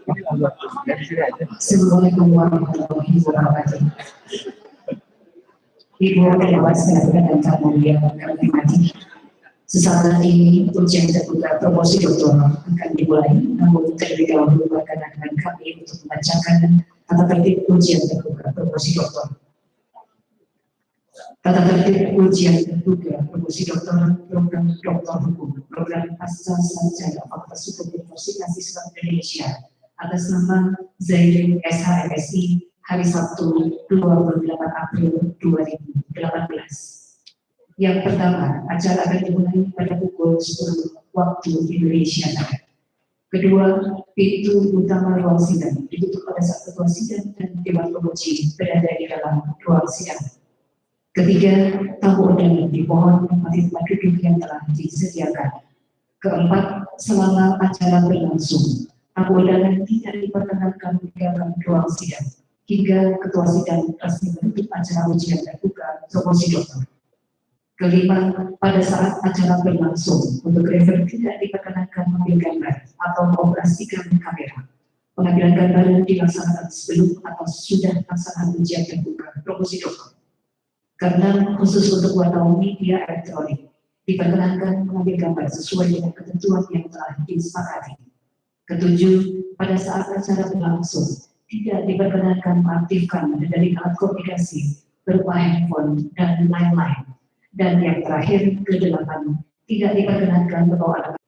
Assalamualaikum warahmatullahi wabarakatuh. Ibu pengawas dan tamu yang kami hormati. Sesaat lagi ujian terbuka promosi doktoral akan dimulai. Namun terlebih dahulu perkenankan kami untuk membacakan tata tertib ujian terbuka promosi doktoral. Tata tertib ujian terbuka promosi doktoral program doktor hukum program pasca sarjana Fakultas Hukum Universitas Islam Indonesia atas nama Zainul SHMSI hari Sabtu 28 April 2018. Yang pertama, acara akan dimulai pada pukul 10 waktu Indonesia Barat. Kedua, pintu utama ruang sidang ditutup pada saat ketua sidang dan dewan penguji berada di dalam ruang sidang. Ketiga, tamu undangan dimohon menempati tempat duduk yang telah disediakan. Keempat, selama acara berlangsung, tamu undangan tidak diperkenankan meninggalkan ruang sidang hingga ketua sidang resmi menutup acara ujian terbuka promosi doktor. Kelima, pada saat acara berlangsung, untuk refer tidak diperkenankan mengambil gambar atau mengoperasikan kamera. Pengambilan gambar dilaksanakan sebelum atau sudah pelaksanaan ujian terbuka promosi doktor. Karena khusus untuk wartawan media elektronik, diperkenankan mengambil gambar sesuai dengan ketentuan yang telah disepakati. Ketujuh, pada saat acara berlangsung, tidak diperkenankan mengaktifkan dari alat komunikasi berupa handphone dan lain-lain. Dan yang terakhir, kedelapan, tidak diperkenankan membawa alat.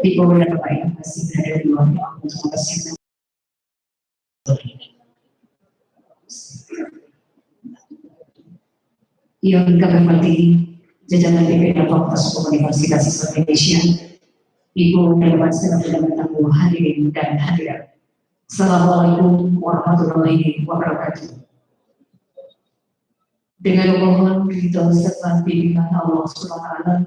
Di beberapa Bapak yang masih berada di luar untuk mempersiapkan yang kami hormati jajaran PPD Fakultas Hukum Universitas Islam Indonesia, Ibu Dewan Sedang Tangguh hadirin dan hadirat. Assalamualaikum warahmatullahi wabarakatuh. Dengan memohon ridho serta bimbingan Allah SWT,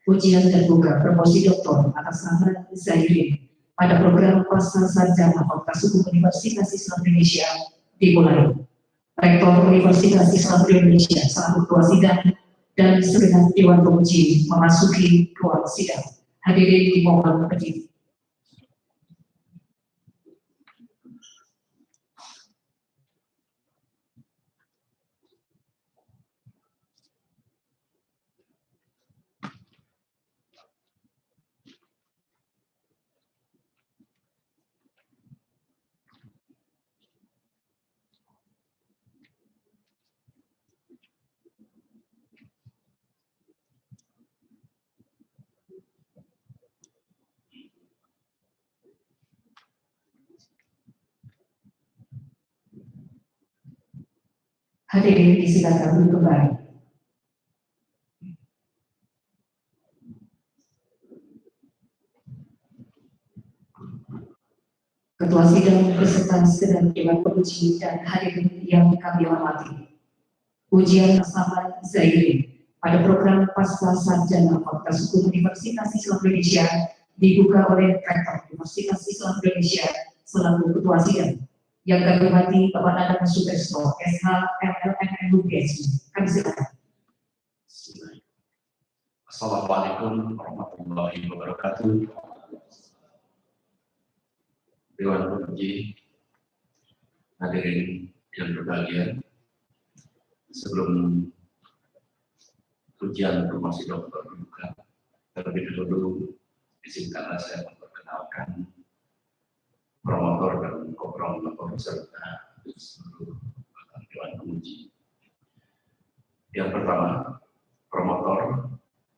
ujian terbuka promosi doktor atas nama Zairin pada program pasca sarjana Fakultas Hukum Universitas Islam Indonesia dimulai. Rektor Universitas Islam Indonesia selaku ketua sidang dan segenap dewan penguji memasuki ruang sidang. Hadirin dimohon berdiri. Hadirin disilakan duduk kembali. Ketua sidang beserta segenap dewan penguji dan hadirin yang kami hormati. Ujian bersama Zairin pada program pasca sarjana Fakultas Hukum Universitas Islam Indonesia dibuka oleh Rektor Universitas Islam Indonesia selaku ketua sidang. Yang kami hormati Bapak Nanang Sutesto, SH MLM UGSI. Kami silakan. Assalamualaikum warahmatullahi wabarakatuh. Dewan penguji, hadirin yang berbahagia, sebelum ujian promosi doktor dibuka, terlebih dahulu izinkanlah saya memperkenalkan promotor dan co-promotor serta seluruh dewan penguji. Yang pertama, promotor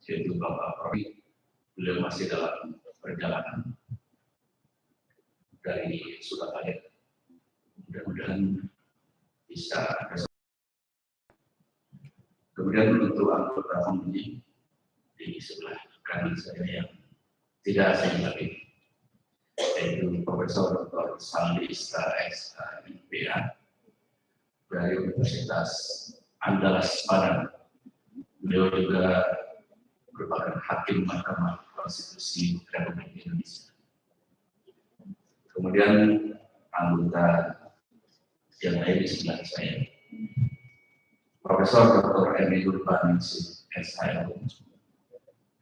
yaitu Bapak Prof. Beliau masih dalam perjalanan dari Surabaya. Mudah-mudahan bisa. Kemudian untuk anggota penguji di sebelah kanan saya yang tidak asing lagi, yaitu Profesor Dr. Saldi Isra SHMPA dari Universitas Andalas Padang. Beliau juga merupakan Hakim Mahkamah Konstitusi Republik Indonesia. Kemudian anggota yang lain di sebelah saya, Profesor Dr. Emi Nurbaningsih SHM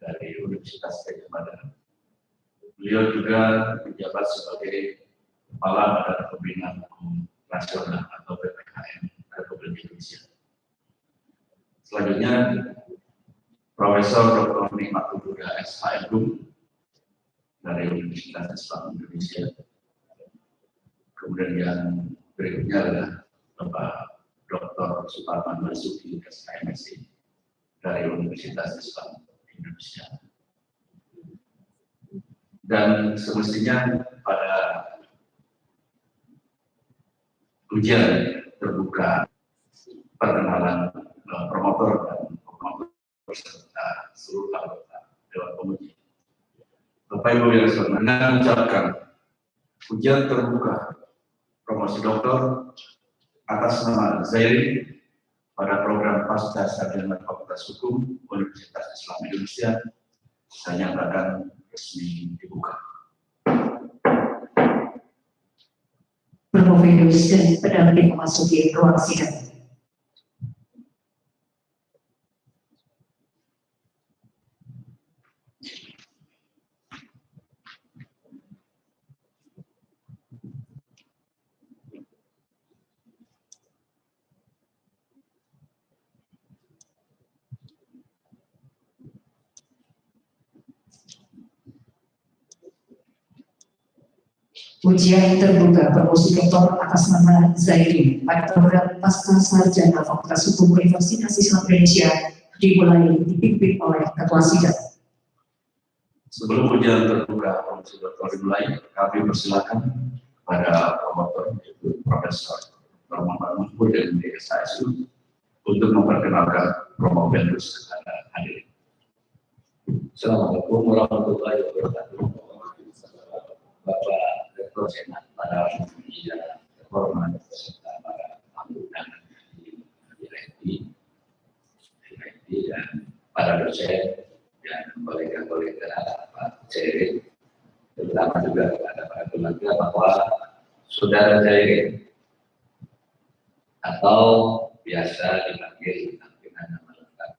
dari Universitas Gajah Mada. Beliau juga menjabat sebagai Kepala Badan Pembinaan Hukum Nasional atau BPKN Republik Indonesia. Selanjutnya, Profesor Dr. Nikmat Huda SHM dari Universitas Islam Indonesia. Kemudian yang berikutnya adalah Bapak Dr. Suparman Basuki SHMSI dari Universitas Islam Indonesia. Dan semestinya pada ujian terbuka perkenalan promotor dan promotor serta seluruh anggota Dewan Penguji. Bapak Ibu yang saya mengucapkan ujian terbuka promosi doktor atas nama Zairi pada program Pasca Sarjana Fakultas Hukum Universitas Islam Indonesia saya nyatakan resmi dibuka. Promovius dan pendamping memasuki ruang sidang. Ujian terbuka promosi doktor atas nama Zairi pada program Pasca Sarjana Fakultas Hukum Universitas Islam Indonesia dimulai dipimpin oleh Ketua Sidang. Sebelum ujian terbuka promosi doktor dimulai, kami persilakan kepada promotor yaitu Profesor Dr. Muhammad Mahfud dan DSHSU untuk memperkenalkan promovendus kepada hadirin. Assalamualaikum warahmatullahi wabarakatuh. Bapak Rektor Senat, para pimpinan terhormat serta para tamu undangan di dan para dosen dan kolega-kolega Pak Zairi, terutama juga kepada para keluarga bahwa Saudara Zairi atau biasa dipanggil dengan nama lengkap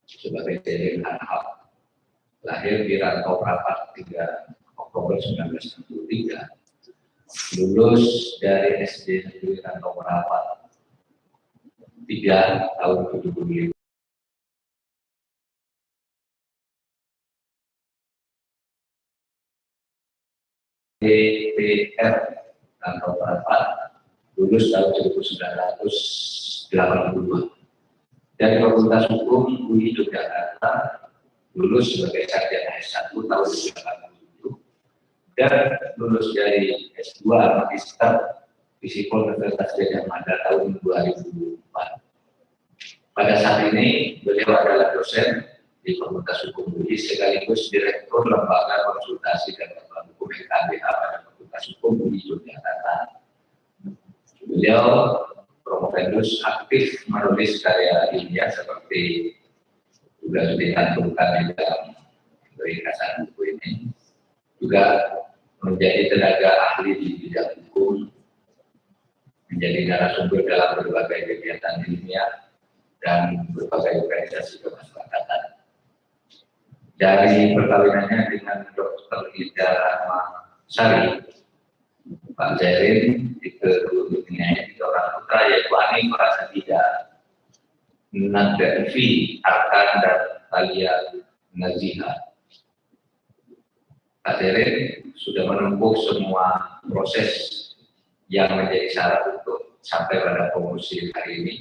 sebagai Zairi Harhab, lahir di Rantau Prapat 3 Oktober 1963, lulus dari SD Negeri Rantau Prapat 3 tahun 75. DPR Rantau Prapat lulus tahun 1982. Dari Fakultas Hukum UI Yogyakarta lulus sebagai sarjana S1 tahun 1987 dan lulus dari S2 Magister Fisipol Universitas Gajah Mada tahun 2004. Pada saat ini beliau adalah dosen di Fakultas Hukum UI sekaligus Direktur Lembaga Konsultasi dan Bantuan Hukum LKBH pada Fakultas Hukum UI Yogyakarta. Beliau promovendus aktif menulis karya ilmiah seperti juga dicantumkan di dalam ringkasan buku ini, juga menjadi tenaga ahli di bidang hukum, menjadi narasumber dalam berbagai kegiatan ilmiah dan berbagai organisasi kemasyarakatan. Dari perkawinannya dengan Dr. Ida Rahmasari, Pak Zairi diketuanya 3 orang putra yaitu Ani Prasadida, Nadafi, Arkan, dan Talia Naziha. Pak Zairi sudah menempuh semua proses yang menjadi syarat untuk sampai pada promosi hari ini,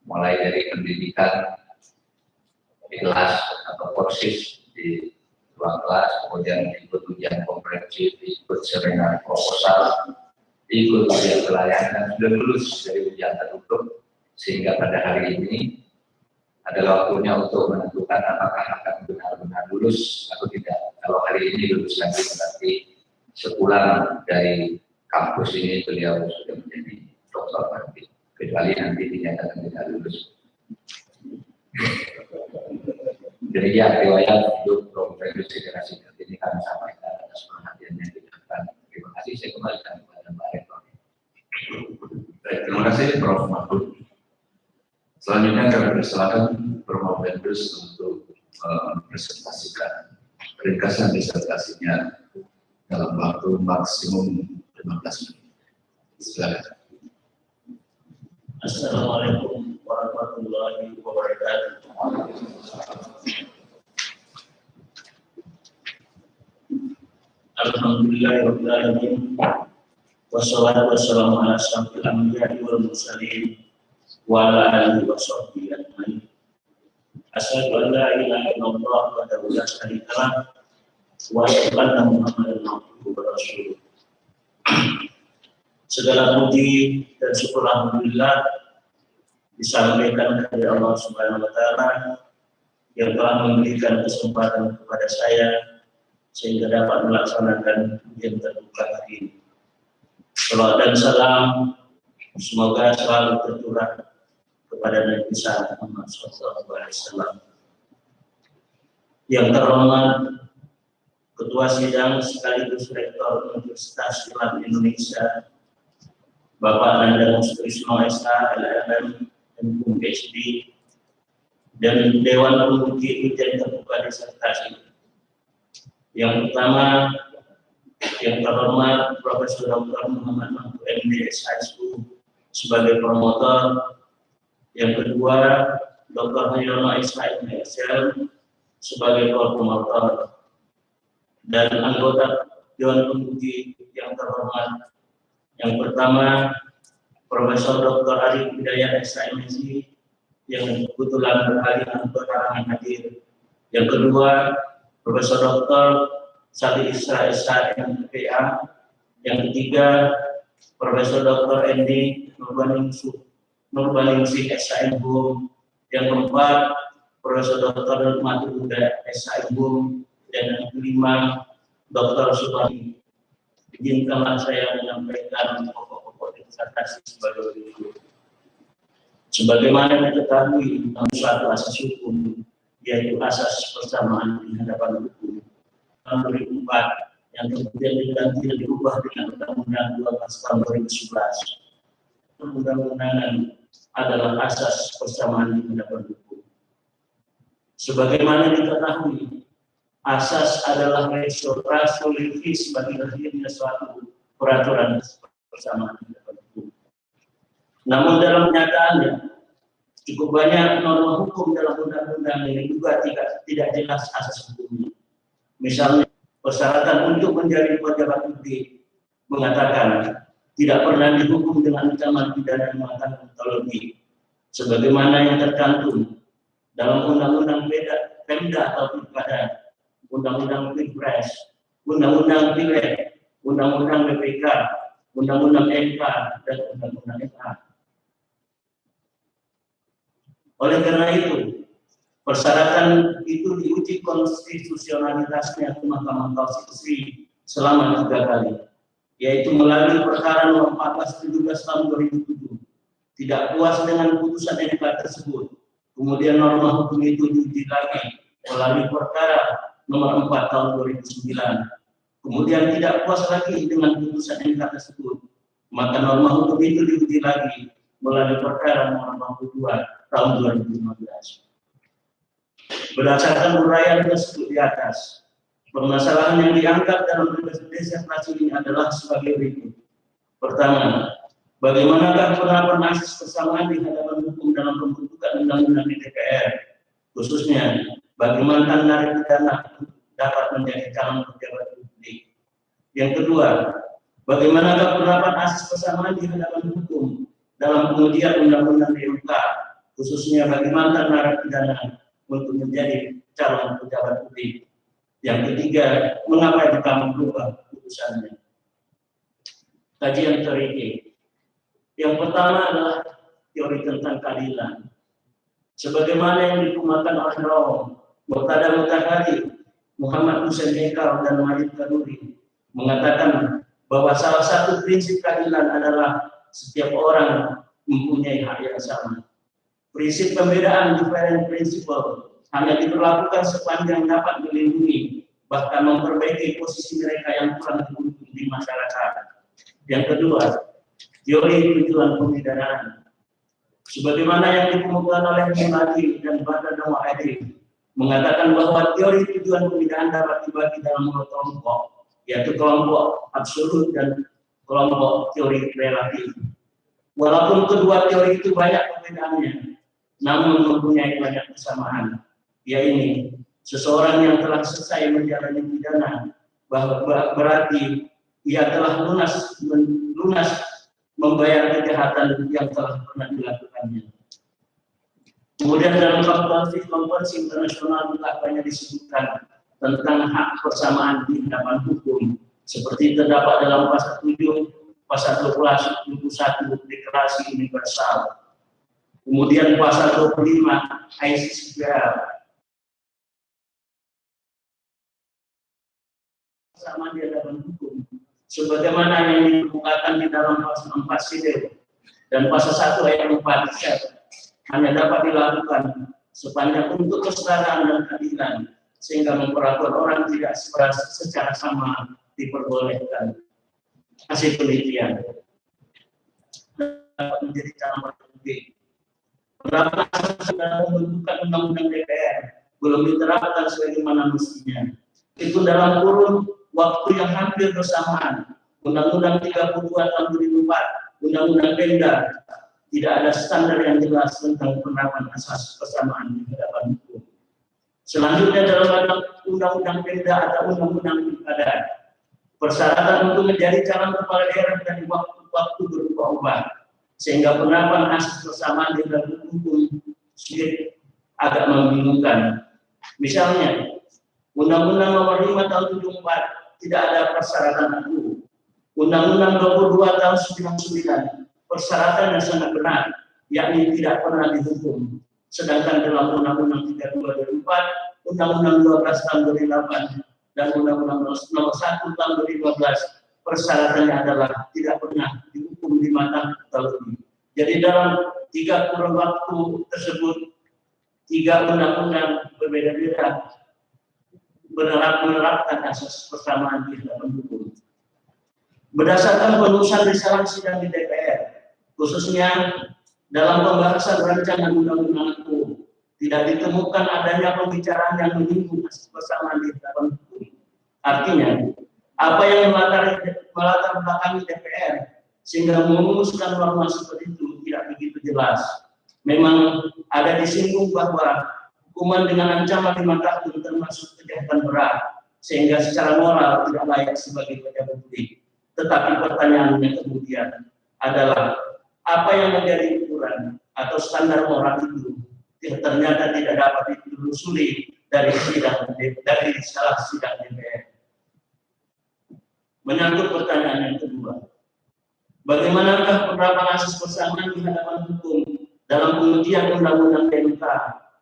mulai dari pendidikan kelas atau kursus di ruang kelas, kemudian ikut ujian komprehensif, ikut seminar proposal, ikut ujian pelayanan, dan sudah lulus dari ujian tertutup, sehingga pada hari ini adalah waktunya untuk menentukan apakah akan benar-benar lulus atau tidak. Kalau hari ini lulus lagi berarti sepulang dari kampus ini beliau sudah menjadi doktor nanti, kecuali nanti dinyatakan tidak lulus. Demikian riwayat hidup Profesor Generasi ini kami sampaikan atas perhatiannya dilakukan. Terima kasih, saya kembalikan kepada Mbak Rektor. Terima kasih Prof. Mahfud. Selanjutnya kami persilakan Promovendus untuk mempresentasikan ringkasan disertasinya dalam waktu maksimum 15 menit. Silakan. Assalamualaikum warahmatullahi wabarakatuh. Alhamdulillahirabbil alamin. Wassalatu wassalamu ala asyrofil anbiya'i wal mursalin wa ala alihi wa sahbihi ajmain. Asyhadu an la ilaha illallah wahdahu la syarika lah wa asyhadu anna Muhammadan abduhu wa rasuluh. Segala puji dan syukur alhamdulillah disampaikan kepada Allah Subhanahu wa taala yang telah memberikan kesempatan kepada saya sehingga dapat melaksanakan ujian terbuka hari ini. Salawat dan salam semoga selalu tercurah kepada Nabi besar Muhammad SAW. Yang terhormat Ketua Sidang sekaligus Rektor Universitas Islam Indonesia, Bapak Nanda Mustisno SH, LLM, MPhD, PhD, dan Dewan Penguji Ujian Terbuka Disertasi. Yang pertama, yang terhormat Profesor Dr. Muhammad Mahfud MD SHSU sebagai promotor. Yang kedua, Dr. Hayono Ismail MSL sebagai promotor. Dan anggota Dewan Penguji yang terhormat. Yang pertama, Profesor Dr. Arif Hidayat SHMSI yang kebetulan berhalangan hadir. Yang kedua, Profesor Dr. Sali Isra SHMPA. Yang ketiga, Profesor Dr. Endi Nurbaningsih SHMBUM. Yang keempat, Profesor Dr. Mati Buddha SHMBUM. Dan yang kelima, Dr. Subhani. Izinkanlah saya menyampaikan pokok-pokok disertasi sebagai berikut. Sebagaimana diketahui dalam suatu asas hukum, yaitu asas persamaan di hadapan hukum, tahun 2004 yang kemudian diganti dan diubah dengan Undang-Undang 12 tahun 2011. Undang-undangan adalah asas persamaan di hadapan hukum. Sebagaimana diketahui, asas adalah ratio legis bagi lahirnya suatu peraturan persamaan di hadapan hukum. Namun dalam kenyataannya, cukup banyak norma hukum dalam undang-undang ini juga tidak jelas asas hukumnya. Misalnya, persyaratan untuk menjadi pejabat publik mengatakan tidak pernah dihukum dengan ancaman pidana muatan ontologi, sebagaimana yang tercantum dalam undang-undang Pemda atau Pilkada, undang-undang Pilpres, undang-undang Pileg, undang-undang BPK, undang-undang MK, dan undang-undang MA. Oleh karena itu, persyaratan itu diuji konstitusionalitasnya ke Mahkamah Konstitusi selama 3 kali, yaitu melalui perkara nomor 14/17 tahun 2007. Tidak puas dengan putusan MK tersebut, kemudian norma hukum itu diuji lagi melalui perkara nomor 4 tahun 2009. Kemudian tidak puas lagi dengan putusan MK tersebut, maka norma hukum itu diuji lagi melalui perkara nomor 42 tahun 2015. Berdasarkan uraian tersebut di atas, permasalahan yang diangkat dalam disertasi ini adalah sebagai berikut. Pertama, bagaimanakah penerapan asas persamaan di hadapan hukum dalam pembentukan undang-undang di DPR, khususnya bagi mantan narapidana dapat menjadi calon pejabat publik. Yang kedua, bagaimanakah penerapan asas persamaan di hadapan hukum dalam pengujian undang-undang DMK, khususnya bagi mantan narapidana untuk menjadi calon pejabat publik. Yang ketiga, mengapa MK merubah putusannya? Kajian teori. Yang pertama adalah teori tentang keadilan. Sebagaimana yang dikemukakan oleh Roh, Murtada Mutahari, Muhammad Hussein Hekal, dan Majid Kaduri mengatakan bahwa salah satu prinsip keadilan adalah setiap orang mempunyai hak yang sama. Prinsip pembedaan different principle hanya diberlakukan sepanjang dapat melindungi bahkan memperbaiki posisi mereka yang kurang beruntung di masyarakat. Yang kedua, teori tujuan pemidanaan. Sebagaimana yang dikemukakan oleh Mimadi dan Badan Nawa'idin, mengatakan bahwa teori tujuan pembinaan dapat dibagi dalam dua kelompok, yaitu kelompok absolut dan kelompok teori relatif. Walaupun kedua teori itu banyak perbedaannya, namun mempunyai banyak kesamaan, yaitu seseorang yang telah selesai menjalani pidana berarti ia telah lunas membayar kejahatan yang telah pernah dilakukannya. Kemudian dalam konvensi internasional juga banyak disebutkan tentang hak persamaan di hadapan hukum, seperti terdapat dalam pasal 7, pasal 12, 21 Deklarasi Universal. Kemudian pasal 25 ICCPR. Persamaan di hadapan hukum, sebagaimana yang dikemukakan di dalam pasal 4 Sidel dan pasal 1 ayat 4 hanya dapat dilakukan sepanjang untuk kesetaraan dan keadilan, sehingga memperlakukan orang tidak secara sama diperbolehkan. Hasil penelitian dapat menjadi cara penting. Beberapa dalam pembentukan undang-undang DPR belum diterapkan sebagaimana mestinya. Itu dalam kurun waktu yang hampir bersamaan. Undang-Undang 32 tahun 2004, Undang-Undang Pemda, tidak ada standar yang jelas tentang penerapan asas persamaan di hadapan hukum. Selanjutnya dalam Undang-Undang Pemda atau Undang-Undang Pilkada, persyaratan untuk menjadi calon kepala daerah dari waktu-waktu berubah-ubah, sehingga penerapan asas persamaan di hadapan hukum sedikit agak membingungkan. Misalnya, Undang-Undang Nomor 5 Tahun 74 tidak ada persyaratan itu. Undang-Undang 22 Tahun 99 persyaratannya sangat benar, yakni tidak pernah dihukum. Sedangkan dalam Undang-Undang 32 2004, Undang-Undang 12 Tahun 2008, dan Undang-Undang Nomor 1 Tahun 2012, persyaratannya adalah tidak pernah dihukum 5 tahun atau lebih. Jadi dalam 3 kurun waktu tersebut, 3 undang-undang berbeda-beda menerapkan asas persamaan di hadapan hukum. Berdasarkan penulisan risalah sidang di DPR, khususnya dalam pembahasan rancangan undang-undang itu, tidak ditemukan adanya pembicaraan yang menyinggung asas persamaan di hadapan hukum. Artinya, apa yang melatar belakangi DPR sehingga merumuskan norma seperti itu tidak begitu jelas. Memang ada disinggung bahwa hukuman dengan ancaman 5 tahun termasuk kejahatan berat, sehingga secara moral tidak layak sebagai pejabat publik. Tetapi pertanyaannya kemudian adalah, apa yang menjadi ukuran atau standar moral itu ternyata tidak dapat ditelusuri dari salah sidang DPR. Menyangkut pertanyaan yang kedua, bagaimanakah penerapan asas persamaan di hadapan hukum dalam pengujian undang-undang PMK,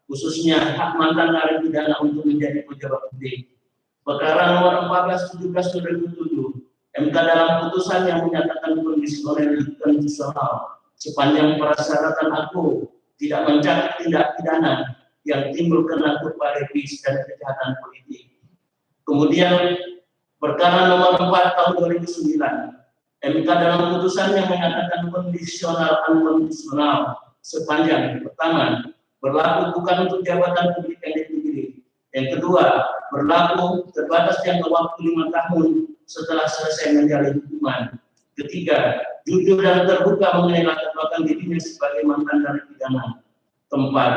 khususnya hak mantan narapidana untuk menjadi pejabat publik? Perkara nomor 14/17/2007, MK dalam putusan yang menyatakan kondisi konstitusional sepanjang persyaratan aku tidak mencakup tindak pidana yang timbul karena kurva lebis dan kejahatan politik. Kemudian perkara nomor 4 tahun 2009, MK dalam putusan yang menyatakan kondisional unkondisional sepanjang pertama berlaku bukan untuk jabatan publik yang dipilih. Yang kedua, berlaku terbatas jangka waktu 5 tahun setelah selesai menjalani hukuman. Ketiga, jujur dan terbuka mengenai latar belakang dirinya sebagai mantan narapidana. Keempat,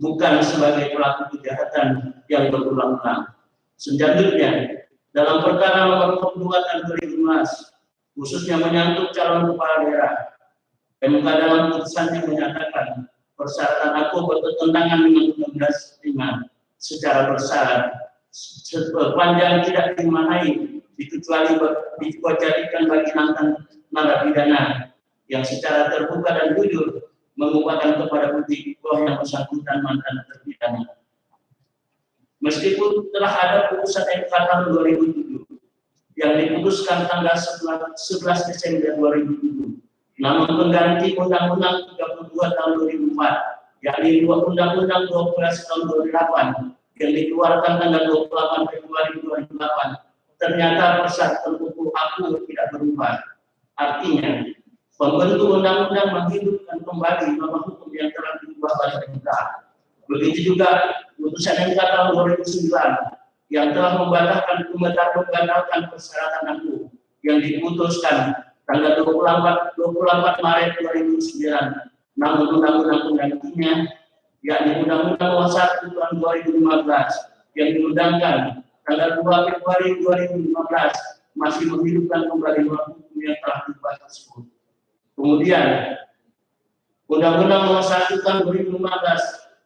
bukan sebagai pelaku kejahatan yang berulang-ulang. Selanjutnya, dalam perkara nomor 22 tahun 2015, khususnya menyangkut calon kepala daerah, MK dalam putusannya menyatakan persyaratan aku bertentangan dengan Undang-Undang 5 secara bersyarat sepanjang tidak dimaknai dikecuali dijadikan bagi mantan narapidana yang secara terbuka dan jujur mengungkapkan kepada publik bahwa yang bersangkutan mantan terpidana. Meskipun telah ada putusan MK tahun 2007 yang diputuskan tanggal 11 Desember 2007, namun pengganti Undang-Undang 32 tahun 2004, yakni Undang-Undang 12 tahun 2008 yang dikeluarkan tanggal 28 Februari 2008, ternyata persyaratan hukum aku tidak berubah. Artinya, pembentuk undang-undang menghidupkan kembali norma hukum yang telah diubah oleh MK. Begitu juga putusan MK tahun 2009 yang telah membatalkan persyaratan aku yang diputuskan tanggal 24 Maret 2009, namun undang-undang penggantinya yakni Undang-Undang Nomor 1 Tahun 2015 yang diundangkan tanggal 2 Februari 2015 masih menghidupkan kembali norma hukum yang telah dibahas tersebut. Kemudian Undang-Undang Nomor 1 Tahun 2015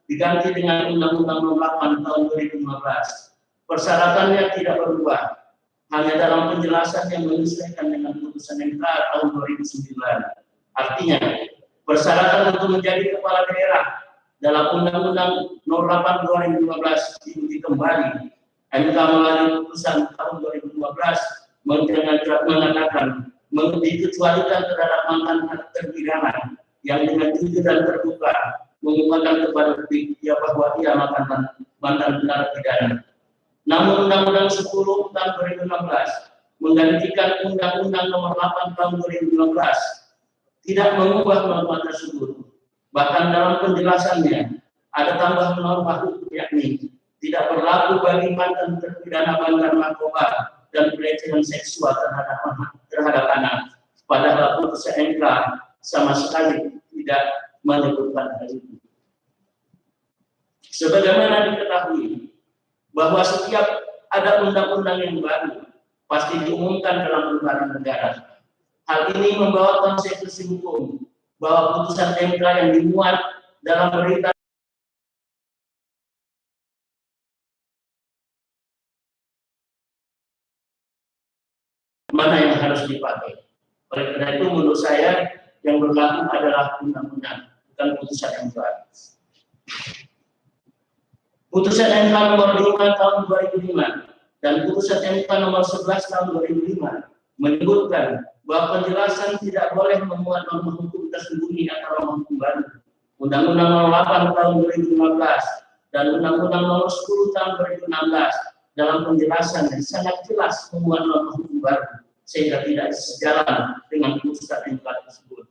diganti dengan Undang-Undang Nomor 8 Tahun 2015. Persyaratannya tidak berubah, hanya dalam penjelasan yang menyesuaikan dengan putusan MK tahun 2009. Artinya, persyaratan untuk menjadi kepala daerah dalam Undang-Undang Nomor 8 2015 diuji kembali. MK melalui putusan tahun 2015 mengatakan dikecualikan terhadap mantan terpidana yang dengan jujur dan terbuka mengumumkan kepada publik bahwa ia mantan narapidana. Namun Undang-Undang 10 tahun 2016 menggantikan Undang-Undang Nomor 8 tahun 2015 tidak mengubah norma tersebut. Bahkan dalam penjelasannya ada tambahan norma hukum yakni tidak berlaku bagi mantan terpidana bandar narkoba dan pelecehan seksual terhadap anak. Padahal putusan MK sama sekali tidak menyebutkan hal itu. Sebagaimana diketahui bahwa setiap ada undang-undang yang baru pasti diumumkan dalam lembaran negara. Hal ini membawa konsekuensi hukum bahwa putusan MK yang dimuat dalam berita mana yang harus dipakai. Oleh karena itu menurut saya yang berlaku adalah undang-undang, bukan putusan MK. Putusan MK nomor 5 tahun 2005 dan putusan MK nomor 11 tahun 2005 menyebutkan bahwa penjelasan tidak boleh memuat norma hukum tersembunyi atau norma hukum baru. Undang-Undang Nomor 8 tahun 2015 dan Undang-Undang Nomor 10 tahun 2016 dalam penjelasan yang sangat jelas memuat norma hukum baru sehingga tidak sejalan dengan putusan MK tersebut.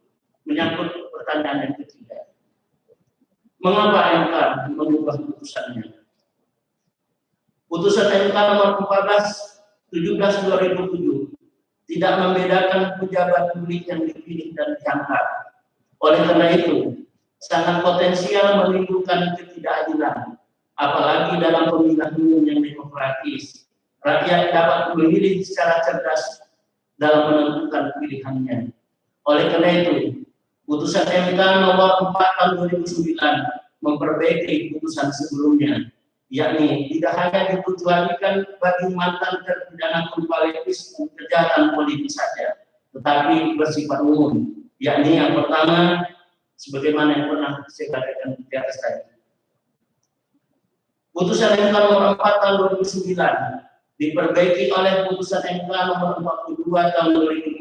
Menyangkut pertanyaan yang ketiga, mengapa MK mengubah putusannya? Putusan MK nomor 14/17/2007 tidak membedakan pejabat publik yang dipilih dan diangkat. Oleh karena itu, sangat potensial menimbulkan ketidakadilan, apalagi dalam pemilihan umum yang demokratis. Rakyat dapat memilih secara cerdas dalam menentukan pilihannya. Oleh karena itu, putusan MK nomor 4 tahun 2009 memperbaiki putusan sebelumnya, yakni tidak hanya dikecualikan bagi mantan terpidana kolektif kejahatan politik saja, tetapi bersifat umum, yakni yang pertama, sebagaimana yang pernah saya katakan di atas tadi. Putusan MK nomor 4 tahun 2009 diperbaiki oleh putusan MK nomor 42 tahun 2015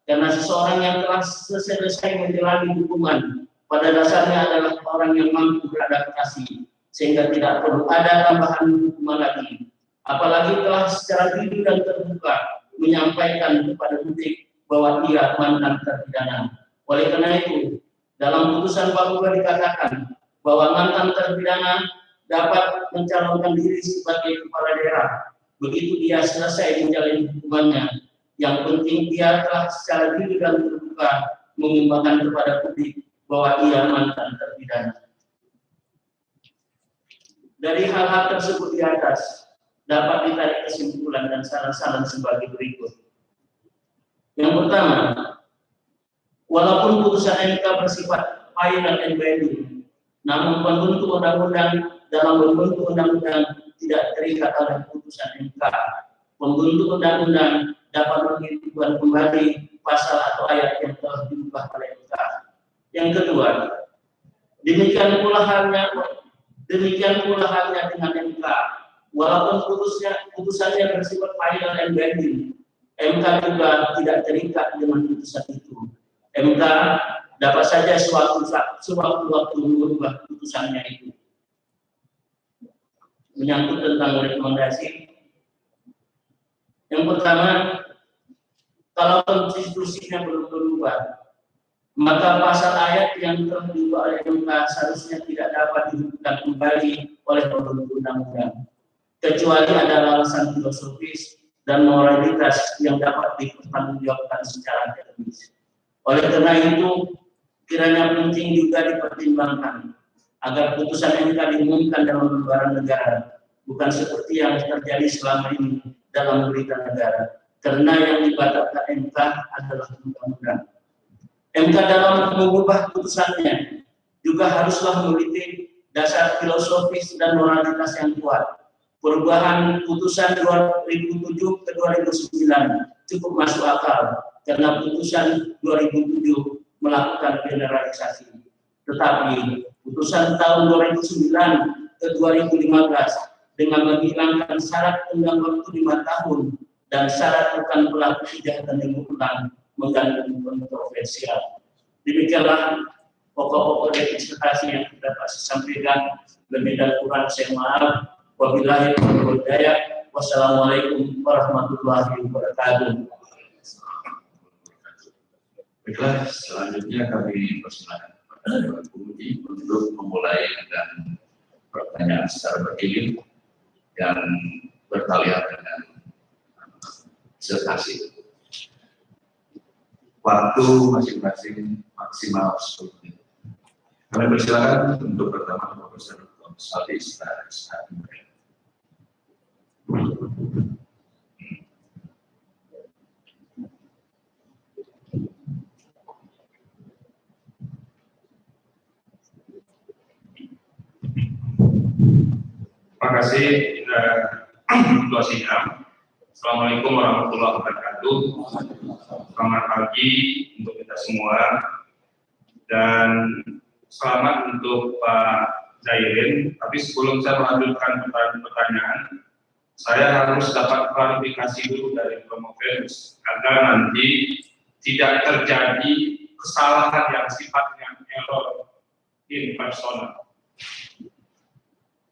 karena seseorang yang telah selesai menjalani hukuman pada dasarnya adalah orang yang mampu beradaptasi, sehingga tidak perlu ada tambahan hukuman lagi. Apalagi telah secara jujur dan terbuka menyampaikan kepada publik bahwa ia mantan terpidana. Oleh karena itu, dalam putusan 42 dikatakan bahwa mantan terpidana dapat mencalonkan diri sebagai kepala daerah begitu dia selesai menjalani hukumannya. Yang penting dia telah secara jujur dan terbuka mengumumkan kepada publik bahwa ia mantan terpidana. Dari hal-hal tersebut di atas dapat ditarik kesimpulan dan saran-saran sebagai berikut. Yang pertama, walaupun putusan MK bersifat final and binding, namun pembentuk undang-undang dalam membentuk undang-undang tidak terikat oleh putusan MK. Pembentuk undang-undang dapat menghidupkan kembali pasal atau ayat yang telah diubah oleh MK. Yang kedua, demikian pula halnya dengan MK. Walaupun putusannya bersifat final and binding, MK juga tidak terikat dengan putusan itu. MK dapat saja sewaktu-waktu mengubah putusannya itu. Menyangkut tentang rekomendasi, yang pertama, kalau konstitusinya belum berubah, maka pasal ayat yang telah diubah oleh MK seharusnya tidak dapat dihidupkan kembali oleh pembentuk undang-undang, kecuali ada alasan filosofis dan moralitas yang dapat dipertanggungjawabkan secara akademis. Oleh karena itu, kiranya penting juga dipertimbangkan agar putusan MK diumumkan dalam lembaran negara, bukan seperti yang terjadi selama ini dalam berita negara, karena yang dibatalkan MK adalah undang-undang. MK dalam mengubah putusannya juga haruslah memiliki dasar filosofis dan moralitas yang kuat. Perubahan putusan 2007 ke 2009 cukup masuk akal karena putusan 2007 melakukan generalisasi. Tetapi putusan tahun 2009 ke 2015 dengan menghilangkan syarat tenggang waktu 5 tahun dan syarat bukan pelaku kejahatan yang berulang mengandung kontroversial. Demikianlah pokok-pokok dari disertasi yang dapat saya sampaikan. Lebih dan kurang saya maaf. Wabillahi taufiq wal hidayah. Wassalamualaikum warahmatullahi wabarakatuh. Baiklah, selanjutnya kami persilakan kepada Dewan Penguji untuk memulai dengan pertanyaan secara bergilir yang bertalian dengan disertasi. Waktu masing-masing maksimal 10 menit. Kami persilakan untuk pertama Profesor Dr. Saldi Isra. Terima kasih Ketua Sidang. Assalamualaikum warahmatullahi wabarakatuh. Selamat pagi untuk kita semua dan selamat untuk Pak Zairin. Tapi sebelum saya melanjutkan pertanyaan, saya harus dapat klarifikasi dulu dari Promovens agar nanti tidak terjadi kesalahan yang sifatnya error in personal.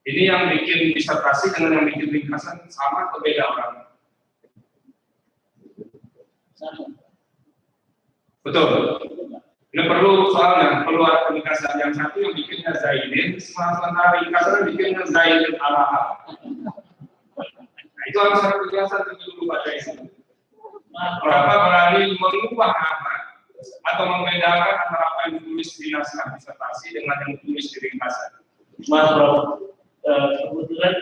Ini yang bikin disertasi dengan yang bikin ringkasan sama atau beda orang? Betul. Ini perlu soalnya perlu ada ringkasan. Yang satu yang bikinnya Zaidin, sementara ringkasan bikinnya Zaidin ala. Nah, itu harus ada penjelasan dulu baca ini. Berapa berani mengubah nama atau membedakan antara apa yang ditulis di naskah disertasi dengan yang ditulis di ringkasan? Maaf, Prof. Kebetulan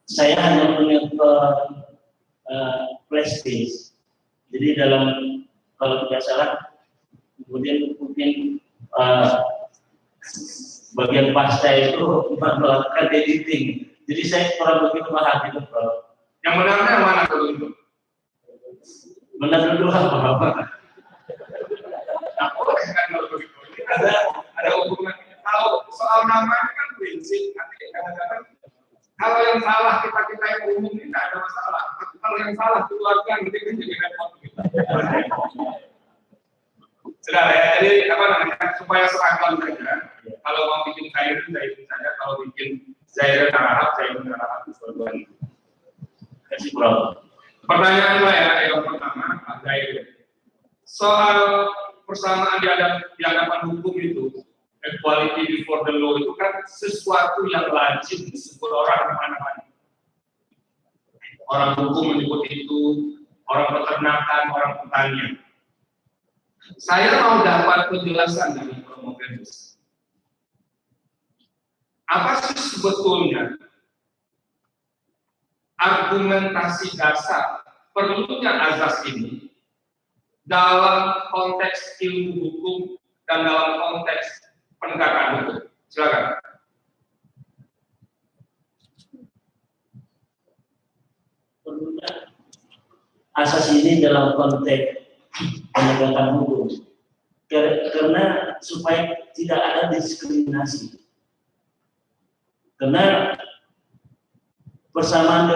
saya hanya menonton flash disk. Jadi dalam kalau tidak salah kemudian mungkin bagian pasca itu melakukan editing. Jadi saya kurang begitu paham itu, Prof. Yang benarnya yang mana kalau itu? Benar dulu apa? Aku kan kalau begitu. Ini ada hubungan. Kalau soal nama kan prinsip, nanti kadang-kadang kalau yang salah kita yang umum ini tidak ada masalah. Kalau yang salah keluarga nanti kan jadi repot gitu. Sudah ya, jadi apa namanya supaya seragam saja. Kalau mau bikin Zairin saja, kalau bikin Zairin Arahab dua-duanya. Kasih, Prof. Pertanyaan saya yang pertama, Pak Zairin. Soal persamaan di hadapan hukum itu, equality before the law itu kan sesuatu yang lazim disebut orang mana-mana. Orang hukum menyebut itu, orang peternakan, orang pertanian. Saya mau dapat penjelasan dari Promovens. Apa sih sebetulnya argumentasi dasar perlunya azas ini dalam konteks ilmu hukum dan dalam konteks penegakan hukum? Silakan. Perlunya asas ini dalam konteks penegakan hukum karena supaya tidak ada diskriminasi. Karena persamaan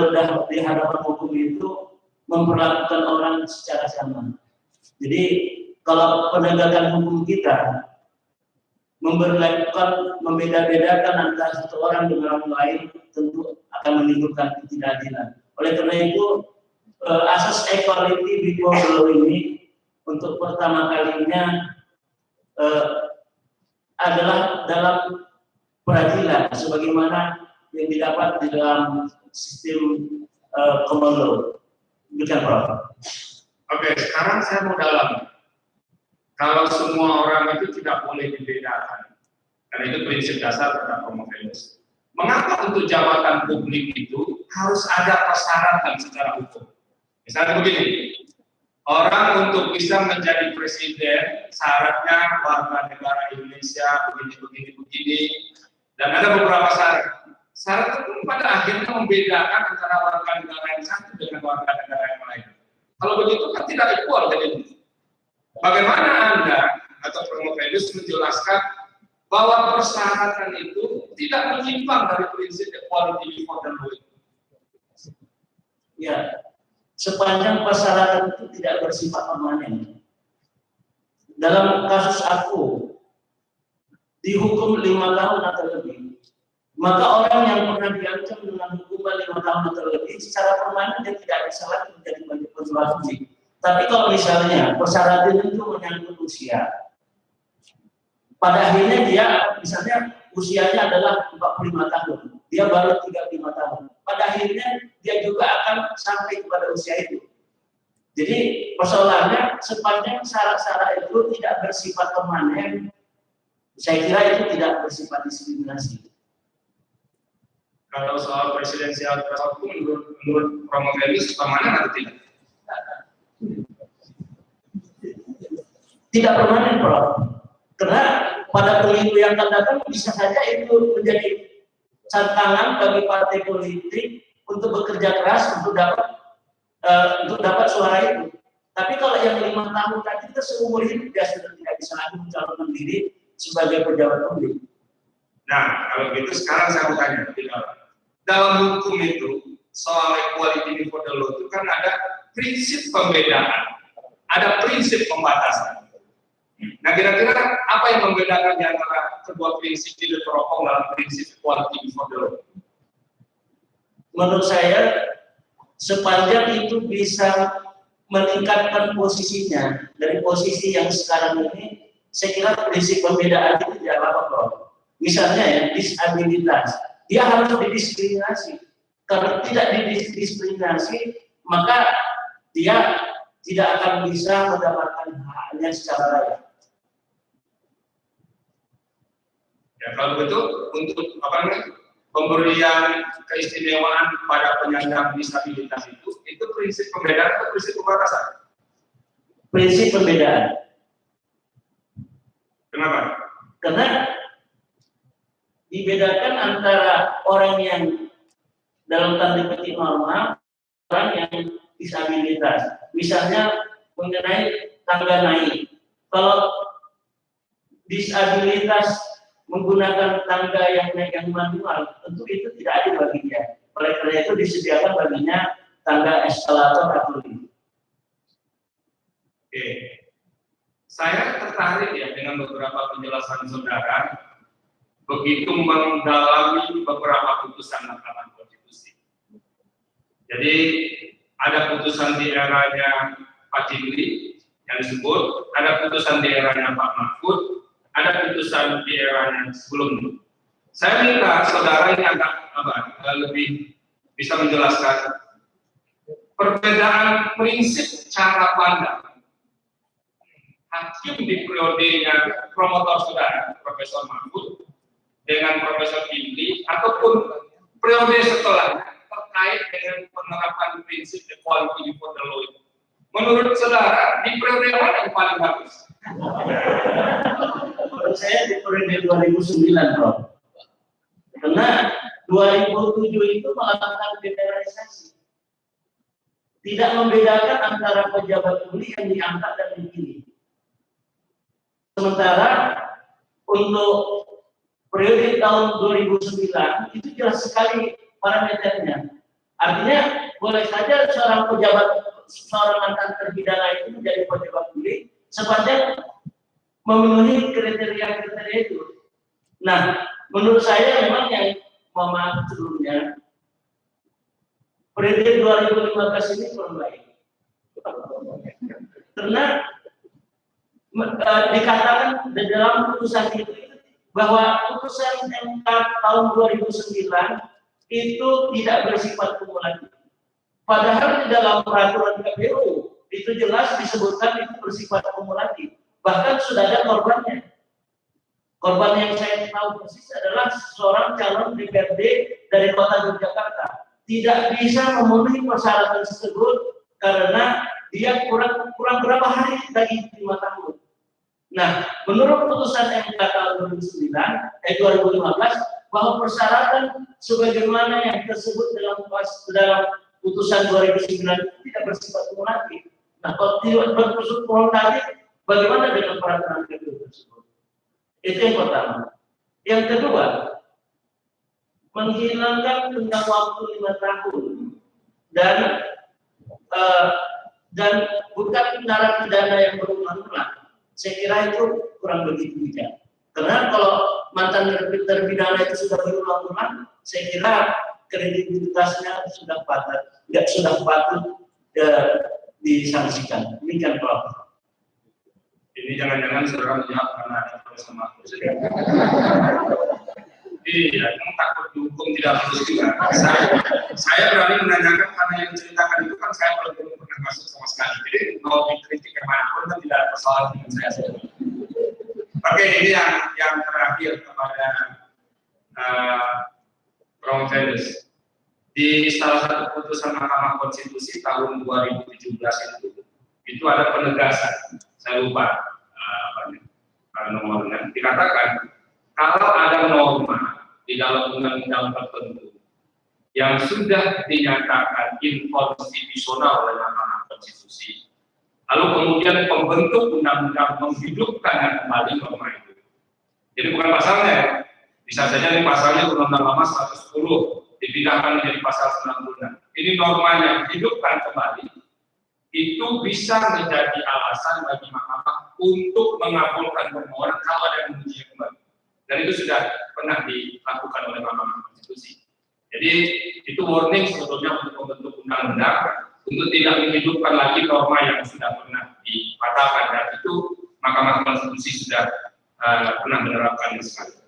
di hadapan hukum itu memperlakukan orang secara sama. Jadi kalau penegakan hukum kita membeda-bedakan antara satu orang dengan orang lain tentu akan menimbulkan ketidakadilan. Oleh karena itu asas equality before the law ini untuk pertama kalinya adalah dalam peradilan sebagaimana yang didapat di dalam sistem common law. Demikian, Prof. Oke, sekarang saya mau dalam. Kalau semua orang itu tidak boleh dibedakan, karena itu prinsip dasar terhadap promovelis. Mengapa untuk jabatan publik itu harus ada persyaratan secara hukum? Misalnya begini, orang untuk bisa menjadi presiden syaratnya warga negara Indonesia begini, dan ada beberapa syarat. Syarat itu pada akhirnya membedakan antara warga negara yang satu dengan warga negara yang lain. Kalau begitu kan tidak equal jadi. Bagaimana Anda atau promovelis menjelaskan bahwa persyaratan itu tidak menyimpang dari prinsip equality before the law? Ya, sepanjang persyaratan itu tidak bersifat permanen. Dalam kasus aku dihukum 5 tahun atau lebih, maka orang yang pernah diancam dengan hukuman 5 tahun atau lebih secara permanen dia tidak bisa lagi menjadi pejabat publik. Tapi kalau misalnya persyaratan itu menyangkut usia, pada akhirnya dia misalnya usianya adalah 45 tahun, dia baru 35 tahun. Pada akhirnya dia juga akan sampai kepada usia itu. Jadi persoalannya sepanjang syarat-syarat itu tidak bersifat permanen, saya kira itu tidak bersifat diskriminasi. Kalau soal presidensial threshold menurut promovelis permanen atau tidak? Tidak permanen, Prof. Karena pada pemilu yang akan datang bisa saja itu menjadi tantangan bagi partai politik untuk bekerja keras untuk dapat suara itu. Tapi kalau yang 5 tahun tadi itu seumur hidup dia sudah tidak bisa lagi mencalonkan diri sebagai pejabat publik. Nah, kalau gitu sekarang saya mau tanya, dalam hukum itu soal equality before the law itu kan ada prinsip pembedaan, ada prinsip pembatasan. Nah, kira-kira apa yang membedakan di antara kedua prinsip itu terokong dalam prinsip equality before the law? Menurut saya, sepanjang itu bisa meningkatkan posisinya dari posisi yang sekarang ini, saya kira prinsip pembedaan itu tidak apa-apa, Prof. Misalnya ya, disabilitas, dia harus didiskriminasi. Kalau tidak didiskriminasi, maka dia tidak akan bisa mendapatkan haknya secara layak. Ya, kalau begitu untuk pemberian keistimewaan pada penyandang disabilitas itu prinsip pembedaan atau prinsip pembatasan? Prinsip pembedaan. Kenapa? Karena dibedakan antara orang yang dalam tanda petik normal, orang yang disabilitas. Misalnya mengenai tangga naik. Kalau disabilitas menggunakan tangga yang naik yang manual, tentu itu tidak ada baginya. Oleh karena itu disediakan baginya tangga eskalator atau lift. Oke, saya tertarik ya dengan beberapa penjelasan saudara begitu mendalami beberapa putusan Mahkamah Konstitusi. Jadi ada putusan di eranya Pak Cimli yang disebut, ada putusan di eranya Pak Mahfud, ada putusan di eranya sebelumnya. Saya minta saudara ini agak lebih bisa menjelaskan perbedaan prinsip cara pandang hakim di periodenya promotor saudara Profesor Mahfud dengan Profesor Cimli ataupun periode setelahnya terkait dengan penerapan prinsip equality before the law. Menurut saudara di periode mana yang paling bagus? Menurut saya di periode 2009, Prof. Karena 2007 itu melakukan federalisasi. Tidak membedakan antara pejabat publik yang diangkat dan dipilih. Sementara untuk periode tahun 2009 itu jelas sekali parameternya. Artinya boleh saja seorang mantan terpidana itu menjadi pejabat publik sepanjang memenuhi kriteria-kriteria itu. Nah, menurut saya memang yang mohon sebelumnya periode 2015 ini kurang baik. Karena dikatakan di dalam putusan itu bahwa putusan MK tahun 2009 itu tidak bersifat kumulatif. Padahal di dalam peraturan KPU itu jelas disebutkan itu bersifat kumulatif. Bahkan sudah ada korbannya. Korban yang saya tahu persis adalah seorang calon DPRD dari kota Yogyakarta. Tidak bisa memenuhi persyaratan tersebut karena dia kurang berapa hari lagi 5 tahun. Nah, menurut putusan MK tahun 2015 bahwa persyaratan sebagaimana yang tersebut dalam putusan 2009 itu tidak bersifat kumulatif. Nah, kalau tidak bersifat kumulatif, bagaimana dengan peraturan KPU tersebut? Itu yang pertama. Yang kedua, menghilangkan tenggang waktu 5 tahun dan bukan narapidana yang berulang-ulang. Saya kira itu kurang begitu bijak. Karena kalau mantan terpidana itu sudah berulang-ulang, saya kira kredibilitasnya sudah patut disanksikan. Demikian Prof. Ini jangan-jangan saudara menjawab karena ada sama presiden. Iya, emang takut dihukum tidak lulus juga. Saya berani menanyakan karena yang diceritakan itu kan saya belum pernah masuk sama sekali. Jadi mau dikritik kemanapun kan tidak ada persoalan dengan saya. Oke, ini yang terakhir kepada Prof. Fendes. Di salah satu putusan Mahkamah Konstitusi tahun 2017 itu ada penegasan. Saya lupa nomornya. Dikatakan kalau ada norma di dalam undang-undang tertentu yang sudah dinyatakan inkonstitusional oleh Mahkamah Konstitusi, lalu kemudian pembentuk undang-undang menghidupkan kembali norma itu. Jadi bukan pasalnya, bisa saja ini pasalnya Undang-Undang Lama 110 dipindahkan menjadi pasal 96. Ini normanya dihidupkan kembali. Itu bisa menjadi alasan bagi mahkamah untuk mengabulkan permohonan kalau ada yang mengujinya kembali. Dan itu sudah pernah dilakukan oleh Mahkamah Konstitusi. Jadi itu warning sebetulnya untuk pembentuk undang-undang untuk tidak menghidupkan lagi norma yang sudah pernah dipatahkan. Dan itu Mahkamah Konstitusi sudah pernah menerapkan sekali.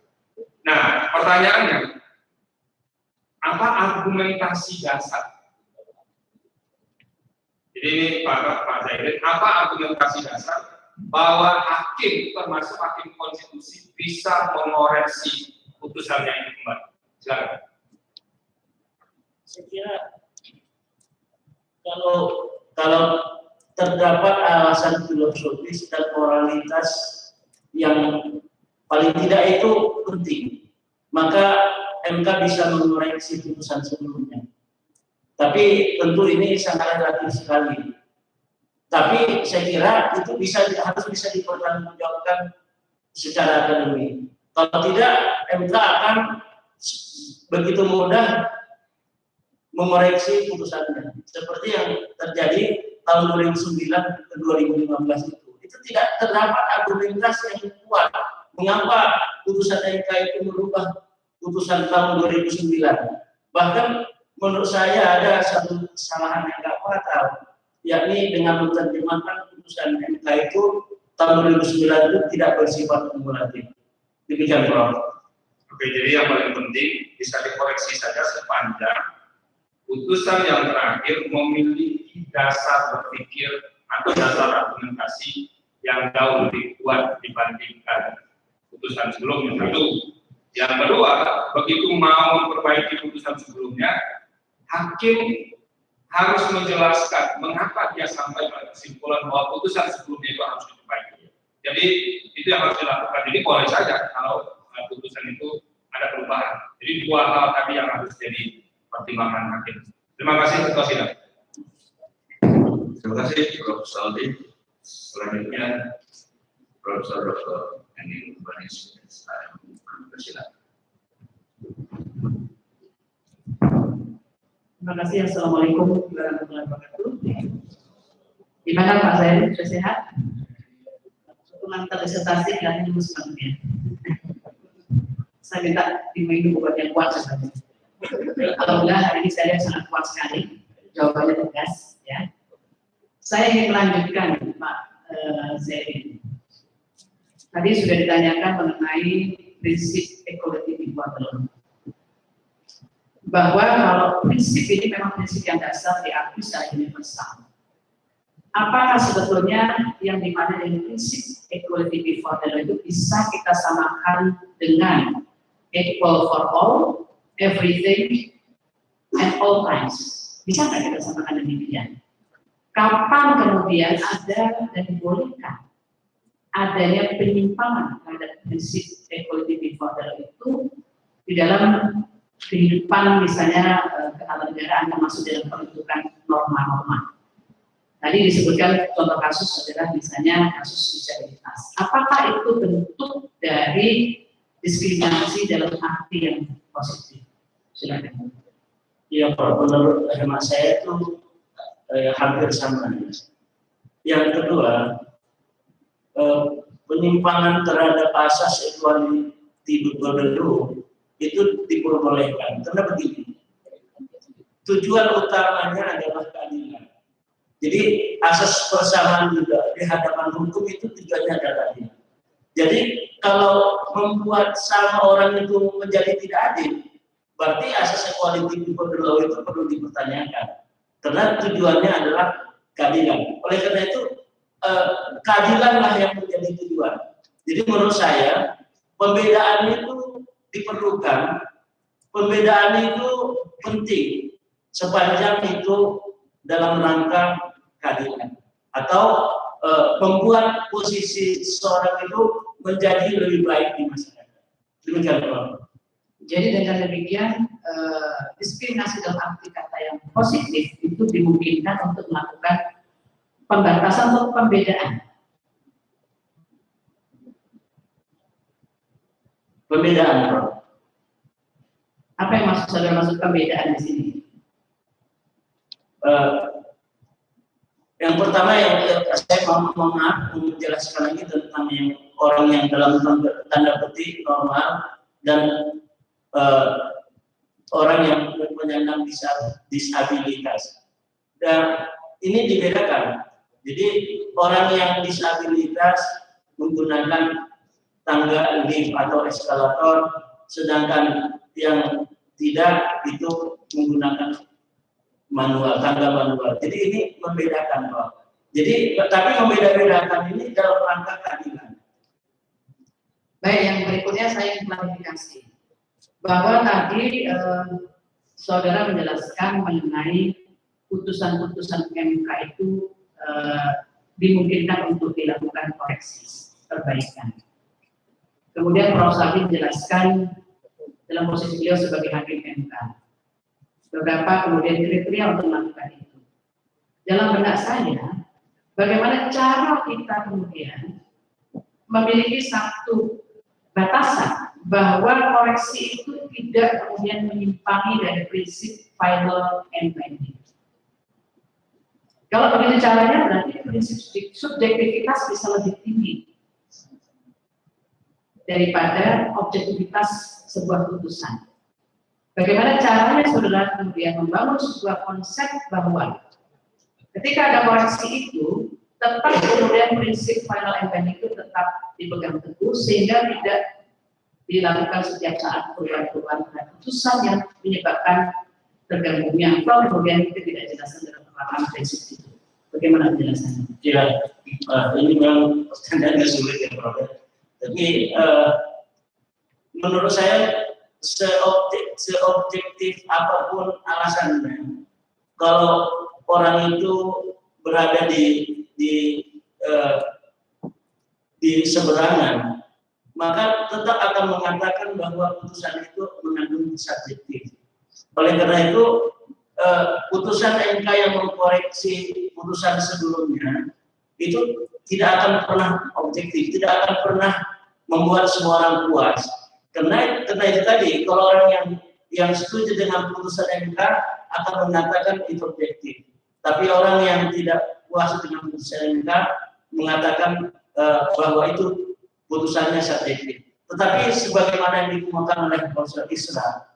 Nah, pertanyaannya, apa argumentasi dasar? Jadi ini Pak Zairin, apa argumentasi dasar bahwa hakim termasuk hakim konstitusi bisa mengoreksi putusannya ini kembali? Silakan. Saya kira kalau terdapat alasan filosofis dan moralitas yang paling tidak itu penting, maka MK bisa mengoreksi putusan sebelumnya. Tapi tentu ini sangat relatif sekali. Tapi saya kira itu harus bisa dipertanggungjawabkan secara akademik. Kalau tidak, MK akan begitu mudah mengoreksi putusannya. Seperti yang terjadi tahun 2009 ke 2015 itu. Itu tidak terdapat argumentasi yang kuat. Mengapa putusan MK itu merubah putusan tahun 2009? Bahkan menurut saya ada satu kesalahan yang tidak fatal, yakni dengan menerjemahkan putusan MK itu tahun 2009 itu tidak bersifat kumulatif. Demikian Prof. Oke, jadi yang paling penting bisa dikoreksi saja sepanjang putusan yang terakhir memiliki dasar berpikir atau dasar argumentasi yang jauh lebih kuat dibandingkan putusan sebelumnya. Satu. Yang kedua, begitu mau memperbaiki putusan sebelumnya, hakim harus menjelaskan mengapa dia sampai pada kesimpulan bahwa putusan sebelumnya itu harus diperbaiki. Jadi itu yang harus dilakukan. Jadi boleh saja kalau putusan itu ada perubahan. Jadi dua hal tadi yang harus jadi pertimbangan hakim. Terima kasih Ketua Sidang. Terima kasih Prof. Saldi. Selanjutnya Profesor Dr. Eni Urbanis. Silakan. Terima kasih. Assalamualaikum warahmatullahi wabarakatuh. Gimana Pak Zairin, sudah sehat? Pengantar disertasi dan lulus nantinya. Saya minta diminum obat yang kuat saja. Alhamdulillah hari ini saya sangat kuat sekali. Jawabannya tegas, ya. Saya ingin melanjutkan Pak Zairin. Tadi sudah ditanyakan mengenai prinsip equality before the law. Bahwa kalau prinsip ini memang prinsip yang dasar diakui secara universal. Apakah sebetulnya yang dimana dengan prinsip equality before the law itu bisa kita samakan dengan equal for all, everything, and all times? Bisa nggak kita samakan demikian? Kapan kemudian ada dan dibolehkan adanya penyimpangan terhadap prinsip equality before the law itu di dalam kehidupan misalnya ketatanegaraan termasuk dalam pembentukan norma-norma. Tadi disebutkan contoh kasus adalah misalnya kasus disabilitas. Apakah itu bentuk dari diskriminasi dalam arti yang positif? Silakan. Iya Pak, menurut hemat saya itu hampir sama. Yang kedua, penyimpangan terhadap asas equality before the law itu diperbolehkan. Karena begini, tujuan utamanya adalah keadilan. Jadi asas persamaan juga di hadapan hukum itu tujuannya adalah keadilan. Jadi kalau membuat sama orang itu menjadi tidak adil, berarti asas equality before the law itu perlu dipertanyakan. Karena tujuannya adalah keadilan. Oleh karena itu keadilanlah yang menjadi tujuan. Jadi menurut saya pembedaan itu diperlukan, pembedaan itu penting sepanjang itu dalam rangka keadilan atau membuat posisi seseorang itu menjadi lebih baik di masyarakat. Demikian Pak. Jadi dengan demikian diskriminasi dalam arti kata yang positif itu dimungkinkan untuk melakukan pembatasan atau pembedaan. Pembedaan, Prof. Apa yang maksud pembedaan di sini? Yang pertama yang saya mau menjelaskan lagi tentang yang orang yang dalam tanda petik normal dan orang yang penyandang disabilitas. Dan ini dibedakan. Jadi orang yang disabilitas menggunakan tangga lift atau eskalator, sedangkan yang tidak itu menggunakan tangga manual. Jadi ini membedakan, Pak. Jadi tapi membeda-bedakan ini dalam rangka keadilan. Baik, yang berikutnya saya klarifikasi bahwa tadi saudara menjelaskan mengenai putusan-putusan MK itu dimungkinkan untuk dilakukan koreksi, perbaikan. Kemudian Prof. Sadi menjelaskan dalam posisi beliau sebagai hakim MK beberapa kemudian kriteria untuk melakukan itu. Dalam benak saya, bagaimana cara kita kemudian memiliki satu batasan bahwa koreksi itu tidak kemudian menyimpangi dari prinsip final and binding. Kalau begitu caranya berarti prinsip subjektivitas bisa lebih tinggi daripada objektivitas sebuah putusan. Bagaimana caranya saudara kemudian membangun sebuah konsep bahwa ketika ada koreksi itu tetap kemudian prinsip final and binding itu tetap dipegang teguh sehingga tidak dilakukan setiap saat perubahan-perubahan terhadap putusan yang menyebabkan terganggunya atau kemudian itu tidak jelaskan dalam penerapan prinsip itu. Bagaimana penjelasannya? Ya, ini memang pertanyaannya sulit ya Prof. Tapi menurut saya seobjektif apapun alasannya, kalau orang itu berada di seberangan, maka tetap akan mengatakan bahwa putusan itu mengandung subjektif. Oleh karena itu, putusan MK yang mengkoreksi putusan sebelumnya itu tidak akan pernah objektif, tidak akan pernah membuat semua orang puas. Karena itu tadi, kalau orang yang setuju dengan putusan MK akan mengatakan itu objektif. Tapi orang yang tidak puas dengan putusan MK mengatakan bahwa itu putusannya subjektif. Tetapi sebagaimana yang dikemukakan oleh Konsul Islam,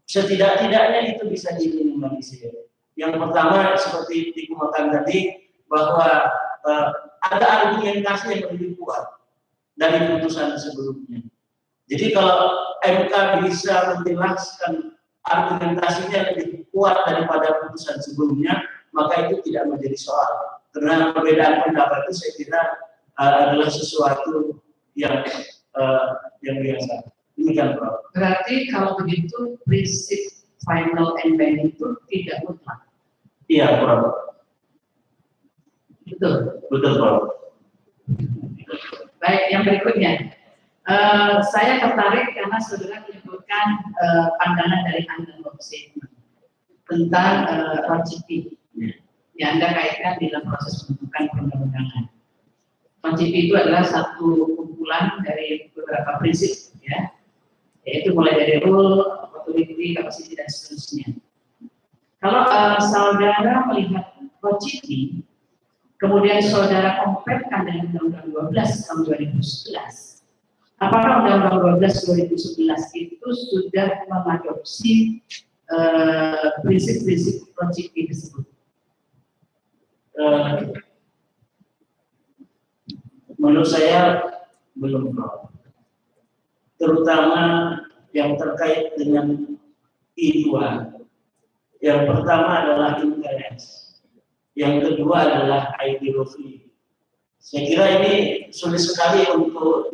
setidak-tidaknya itu bisa diminimalisir. Yang pertama seperti dikemukakan tadi bahwa ada argumentasi yang lebih kuat dari putusan sebelumnya. Jadi kalau MK bisa menjelaskan argumentasinya lebih kuat daripada putusan sebelumnya, maka itu tidak menjadi soal. Karena perbedaan pendapat itu saya kira adalah sesuatu yang biasa. Demikian, Prof. Berarti kalau begitu prinsip final and binding itu tidak mutlak. Iya, Prof. Betul. Betul, Prof. Baik, yang berikutnya. Saya tertarik karena saudara menyebutkan pandangan dari Anda tentang ROCP yang Anda kaitkan dalam proses pembentukan perundang-undangan. ROCP itu adalah satu kumpulan dari beberapa prinsip, ya, yaitu mulai dari rule, authority, capacity, dan seterusnya. Kalau saudara melihat ROCP, kemudian saudara comparekan dengan Undang-Undang 12 tahun 2011. Apakah Undang-Undang 12 2011 itu sudah mengadopsi prinsip-prinsip ROCP tersebut? Menurut saya belum, Prof. Terutama yang terkait dengan I2. Yang pertama adalah interest, yang kedua adalah ideologi. Saya kira ini sulit sekali untuk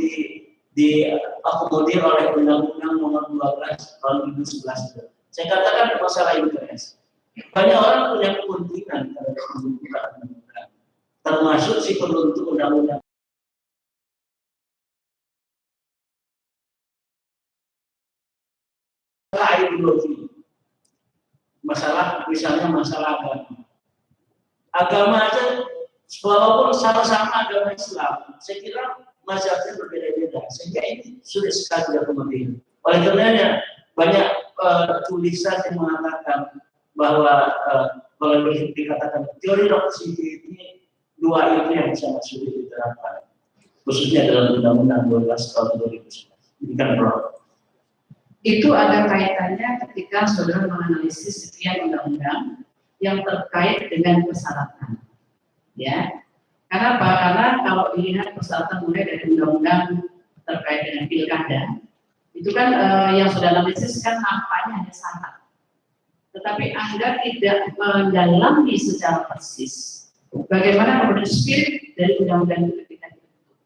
diakomodir oleh Undang-Undang Nomor 12 Tahun 2011. Saya katakan masalah interest. Banyak orang punya kepentingan terhadap pembentukan undang-undang, termasuk si pembentuk undang-undang. Ideologi, masalah misalnya masalah agama. Agama aja, walaupun sama-sama agama Islam, saya kira mazhabnya berbeda-beda, sehingga ini sudah sekali diakomodir. Oleh karenanya banyak tulisan yang mengatakan bahwa kalau dikatakan teori ROCP ini dua itu yang sangat sulit diterapkan, khususnya dalam Undang-Undang 12 tahun 2011. Demikian, Prof. Itu ada kaitannya ketika saudara menganalisis sekian undang-undang yang terkait dengan persyaratan, ya. Karena apa? Karena kalau dilihat persyaratan mulai dari undang-undang terkait dengan pilkada, itu kan yang sudah analisis kan nampaknya hanya syarat, tetapi Anda tidak mendalami secara persis bagaimana kemudian spirit dari undang-undang itu ketika dibentuk.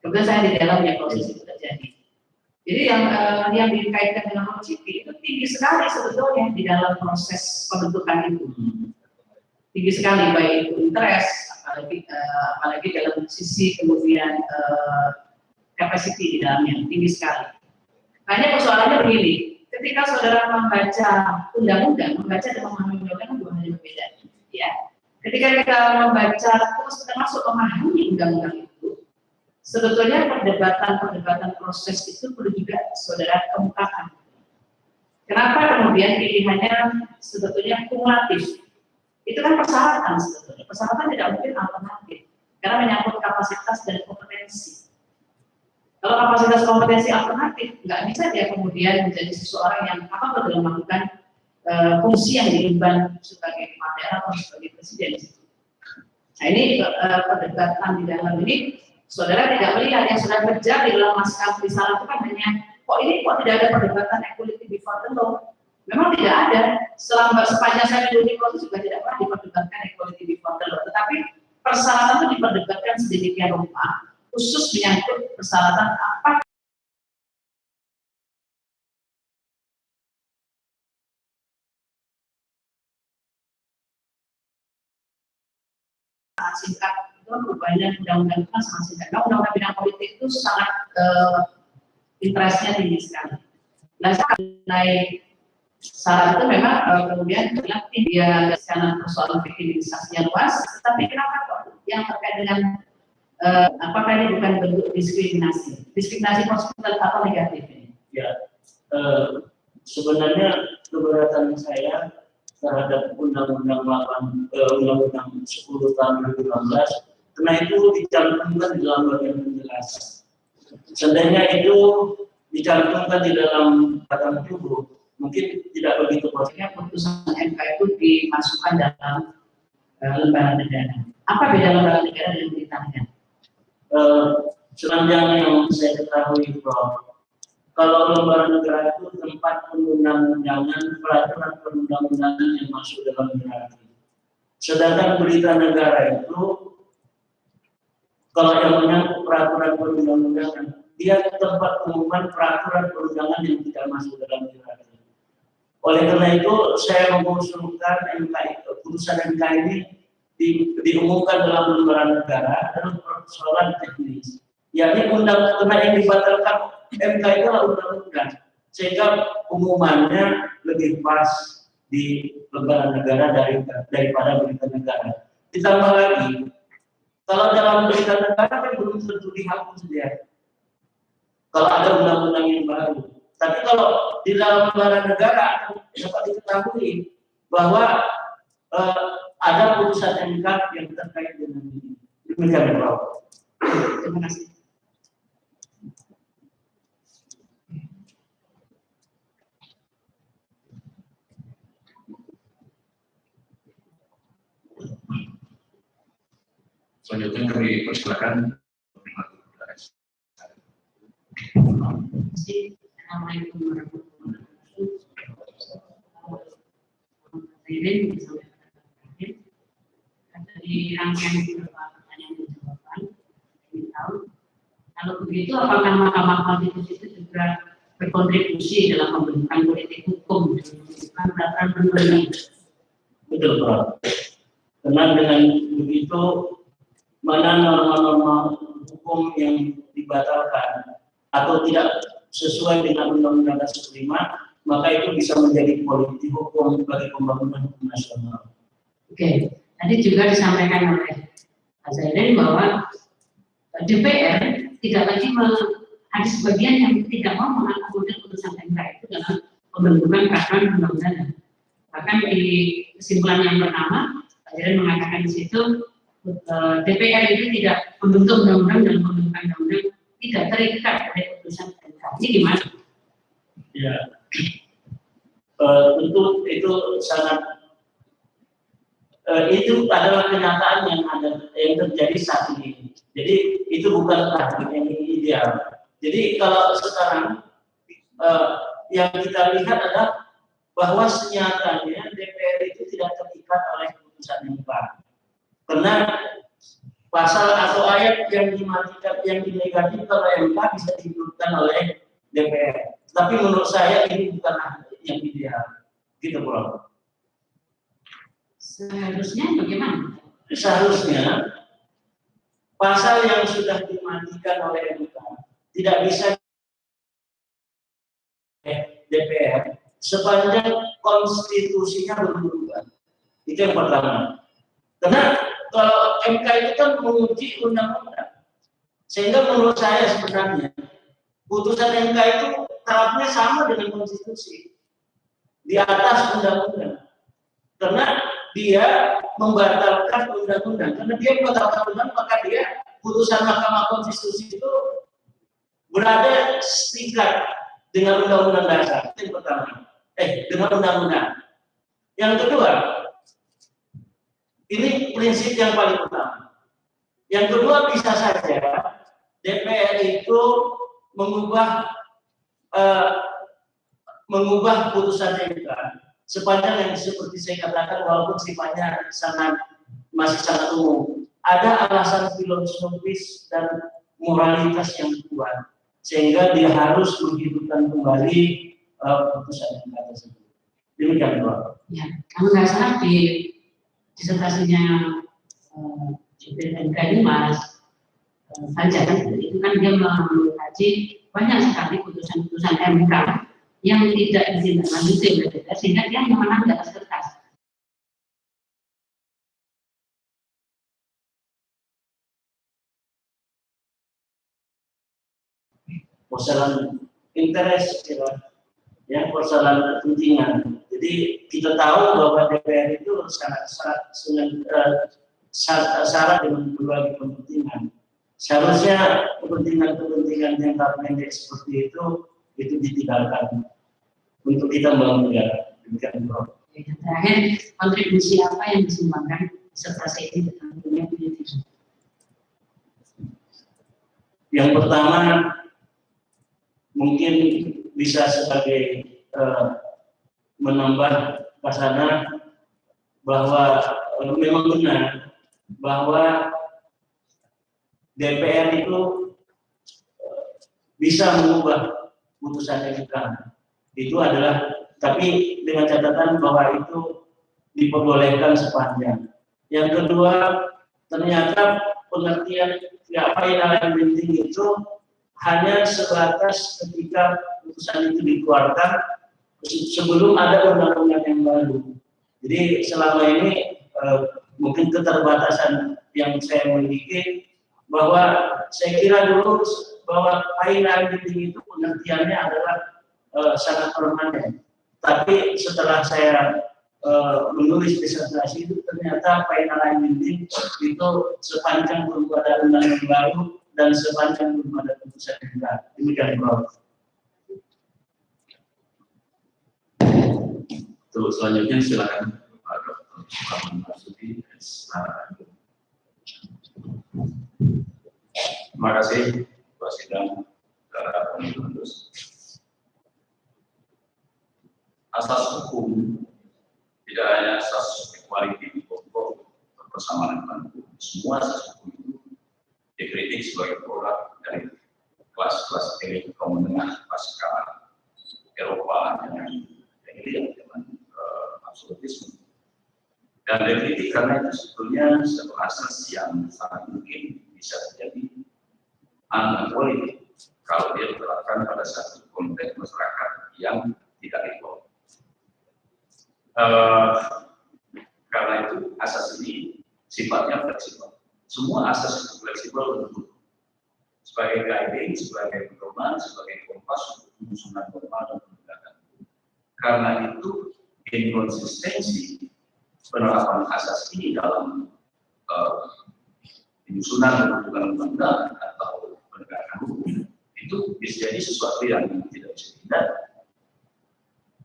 Kemudian saya di dalamnya proses itu terjadi. Jadi yang dikaitkan dengan ROCP itu tinggi sekali sebetulnya di dalam proses pembentukan itu. Tinggi sekali, baik itu interest, apalagi dalam sisi kemudian capacity di dalamnya, tinggi sekali. Hanya persoalannya begini, ketika saudara membaca undang-undang, membaca dan memahami undang-undang dua hal yang berbeda. Ya. Ketika kita membaca terus termasuk memahami undang-undang itu, sebetulnya perdebatan proses itu perlu juga saudara kemukakan. Kenapa kemudian pilihannya sebetulnya kumulatif? Itu kan persyaratan sebetulnya. Persyaratan tidak mungkin alternatif karena menyangkut kapasitas dan kompetensi. Kalau kapasitas kompetensi alternatif, nggak bisa dia kemudian menjadi seseorang yang apa dalam melakukan fungsi yang diemban sebagai kepala daerah atau sebagai presiden. Nah ini perdebatan di dalam ini. Saudara tidak melihat yang sudah terjadi dalam naskah risalah itu kan hanya kok tidak ada perdebatan equality before the law. Memang tidak ada. Sepanjang saya mengikuti proses juga tidak pernah diperdebatkan equality before the law. Tetapi persyaratan itu diperdebatkan sedemikian rupa, khusus menyangkut persyaratan apa singkat. Perubahan undang-undang itu kan sangat singkat. Nah, undang-undang bidang politik itu sangat interestnya tinggi sekali. Nah, mengenai syarat itu memang kemudian dia karena persoalan victimisasinya luas, tetapi kenapa kok yang terkait dengan apakah ini bukan bentuk diskriminasi? Diskriminasi positif atau negatif ini? Ya, sebenarnya keberatan saya terhadap Undang-Undang 10 tahun 2016 karena itu dicantumkan di dalam bagian penjelasan. Seandainya itu dicantumkan di dalam batang tubuh, mungkin tidak begitu prosesnya. Putusan MK itu dimasukkan dalam lembaga negara. Apa beda lembaga negara dengan pemerintahan? Selanjutnya yang saya ketahui, Prof, kalau lembaga negara itu tempat perundang-undangan, peraturan perundang-undangan yang masuk dalam hierarki. Sedangkan berita negara itu, kalau yang menyangkut peraturan perundang-undangan, dia tempat pengumuman peraturan perundangan yang tidak masuk dalam hierarki. Oleh karena itu, saya mengusulkan putusan MK ini diumumkan dalam lembaga negara dalam persoalan teknis. Yakni undang-undang yang dibatalkan MK itu adalah undang-undang, sehingga pengumumannya lebih pas di lembaga negara daripada berita negara. Ditambah lagi, kalau dalam berita negara kan belum tentu dihapus dia. Kalau ada undang-undang yang baru. Tapi kalau di dalam lembaga negara dapat diketahui bahwa ada putusan MK yang terkait dengan ini. Demikian, Prof. Terima kasih. Selanjutnya kami persilakan. Assalamualaikum warahmatullahi wabarakatuh. Dari rangkaian beberapa pertanyaan dan jawaban, kami tahu kalau begitu apakah Mahkamah Konstitusi itu juga berkontribusi dalam pembentukan politik hukum dan pembentukan peraturan perundang-undangan? Betul, Prof. Karena dengan begitu, mana norma-norma hukum yang dibatalkan atau tidak sesuai dengan Undang-Undang Dasar 45, maka itu bisa menjadi politik hukum bagi pembangunan hukum nasional. Oke, tadi juga disampaikan oleh Pak Zaidan bahwa DPR tidak lagi ada sebagian yang tidak mau mengakomodir putusan MK itu dalam pembentukan peraturan perundang-undangan. Bahkan di kesimpulan yang pertama, Pak Zaidan mengatakan di situ DPR itu tidak membentuk undang-undang dalam pembentukan undang-undang tidak terikat oleh putusan MK. Ini gimana? Ya, tentu itu sangat itu adalah kenyataan yang terjadi saat ini. Jadi itu bukan takdir yang ideal. Jadi kalau sekarang yang kita lihat adalah bahwa senyatanya DPR itu tidak terikat oleh putusan MK. Karena pasal atau ayat yang dimatikan, yang dinegatifkan oleh MK bisa dihidupkan oleh DPR. Tapi menurut saya ini bukan yang ideal. Gitu, Prof. Seharusnya bagaimana? Seharusnya pasal yang sudah dimatikan oleh MK tidak bisa DPR sepanjang konstitusinya belum berubah. Itu yang pertama. Karena kalau MK itu kan menguji undang-undang, sehingga menurut saya sebenarnya putusan MK itu tarafnya sama dengan konstitusi di atas undang-undang. Karena dia membatalkan undang-undang. Karena dia membatalkan undang-undang, maka dia putusan Mahkamah Konstitusi itu berada setingkat dengan undang-undang dasar. Itu yang pertama. Dengan undang-undang. Yang kedua, ini prinsip yang paling utama. Yang kedua, bisa saja DPR itu mengubah putusan MK sepanjang yang seperti saya katakan, walaupun sifatnya masih sangat umum, ada alasan filosofis dan moralitas yang kuat sehingga dia harus menghidupkan kembali putusan MK tersebut. Demikian, Pak. Ya, kalau nggak salah di disertasinya jubir MK ini Mas Fajar, itu kan dia mengkaji banyak sekali putusan-putusan MK yang tidak ditindaklanjuti oleh DPR sehingga dia memenang di atas kertas. Persoalan interest, ya, persoalan kepentingan. Jadi kita tahu bahwa DPR itu syarat dengan berbagai kepentingan. Seharusnya kepentingan jangka pendek seperti itu ditinggalkan untuk kita membangun negara. Demikian, Prof. Terakhir, kontribusi apa yang disumbangkan disertasi ini dengan dunia pendidikan? Yang pertama mungkin bisa sebagai menambah pasana bahwa memang benar bahwa DPR itu bisa mengubah putusan MK. Itu adalah, tapi dengan catatan bahwa itu diperbolehkan sepanjang. Yang kedua, ternyata pengertian final binding itu hanya sebatas ketika putusan itu dikeluarkan sebelum ada undang-undang yang baru. Jadi selama ini mungkin keterbatasan yang saya miliki, bahwa saya kira dulu bahwa final binding itu pengertiannya adalah sangat permanen. Tapi setelah saya menulis disertasi itu ternyata final binding itu sepanjang belum ada undang-undang baru dan sepanjang belum ada putusan MK. Demikian, Prof. Terus selanjutnya silakan Pak Dr. Suparman Marsudi. Terima kasih Pak Sidang, para penulis. Asas hukum tidak hanya asas equality pokok bersamaan dengan hukum. Semua asas hukum itu dikritik sebagai produk dari kelas-kelas elit kaum menengah pasca Eropa dengan absolutisme. Dan dikritik karena itu sebetulnya sebuah asas yang sangat mungkin bisa terjadi anequality kalau dia diterapkan pada satu konteks masyarakat yang tidak equal. Karena itu asas ini sifatnya fleksibel. Semua asas itu fleksibel untuk sebagai guiding, sebagai pedoman, sebagai kompas untuk penyusunan norma dan penegakan. Karena itu inkonsistensi penerapan asas ini dalam penyusunan undang-undang atau penegakan hukum itu bisa jadi sesuatu yang tidak bisa dihindari.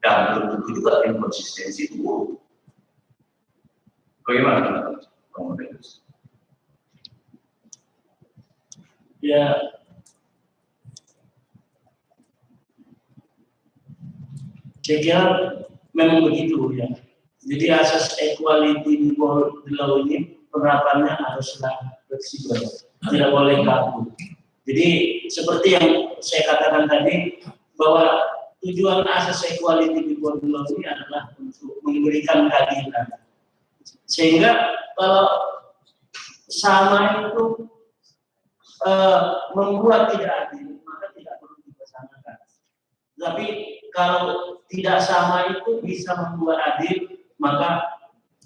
Dan belum tentu juga inkonsistensi itu buruk. Bagaimana Pak Modus? Ya, saya kira memang begitu ya. Jadi asas equality di law ini penerapannya haruslah fleksibel, tidak boleh kaku. Jadi seperti yang saya katakan tadi bahwa tujuan asas equality di law ini adalah untuk memberikan keadilan. Sehingga kalau sama itu membuat tidak adil, maka tidak perlu dipersamakan. Tapi kalau tidak sama itu bisa membuat adil, maka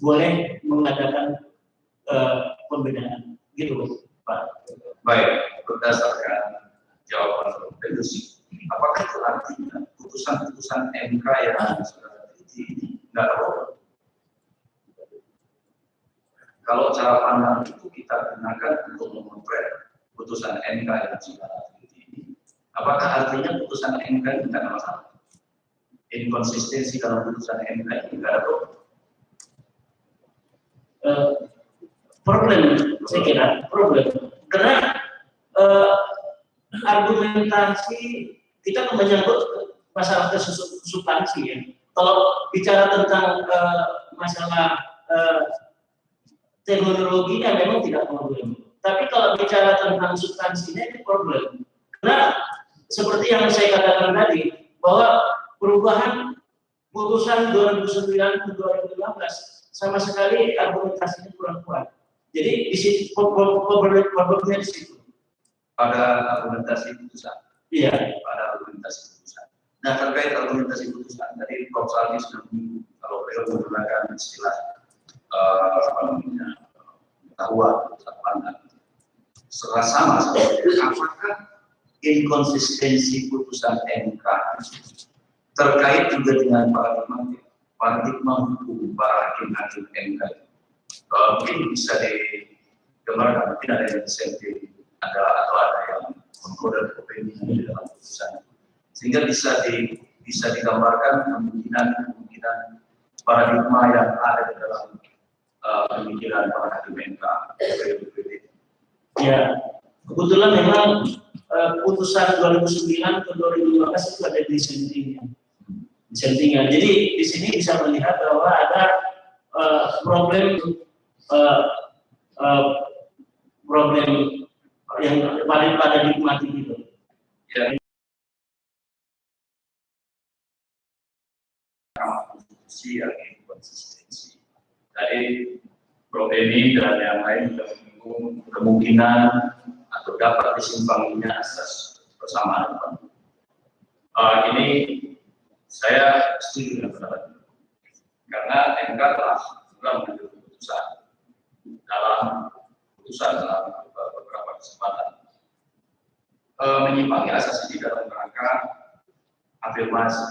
boleh mengadakan pembedaan. Gitu, Pak. Baik, berdasarkan jawaban Prof. Apakah itu artinya putusan-putusan MK yang sudah terjadi ini tidak berubah? Kalau cara pandang itu kita gunakan untuk memotret putusan MK yang sudah terjadi ini, apakah artinya putusan MK ini tidak ada masalah? Inkonsistensi dalam putusan MK ini tidak ada problem? Problem, saya kira problem. Karena argumentasi kita menyangkut masalah substansi ya. Kalau bicara tentang masalah teknologinya memang tidak problem. Tapi kalau bicara tentang substansinya itu problem. Karena seperti yang saya katakan tadi bahwa perubahan putusan 2009 ke 2015 sama sekali argumentasinya kurang kuat. Jadi di situ problemnya di situ. Pada argumentasi putusan. Iya. Pada argumentasi putusan. Nah, terkait argumentasi putusan, tadi Prof. Saldi sudah menyinggung kalau beliau menggunakan istilah pengetahuan pusat pandang. Sama seperti apakah inkonsistensi putusan MK terkait juga dengan paradigma hukum para hakim MK. Mungkin bisa digambarkan, mungkin ada yang bisa ada yang mengkoder opini di dalam putusan, sehingga bisa digambarkan kemungkinan paradigma yang ada di dalam pemikiran para hakim MK. Ya, kebetulan memang putusan 2009 ke 2015 itu ada dissentingnya. Jadi di sini bisa melihat bahwa ada problem yang pada dinikmati gitu. Ya. Yang inkonsistensi. Jadi problem ini dan yang lain kemungkinan atau dapat disimpanginya asas persamaan. Ini saya setuju dengan pendapat ini. Karena MK telah mengambil keputusan dalam beberapa kesempatan menyimpangi asas ini dalam rangka afirmasi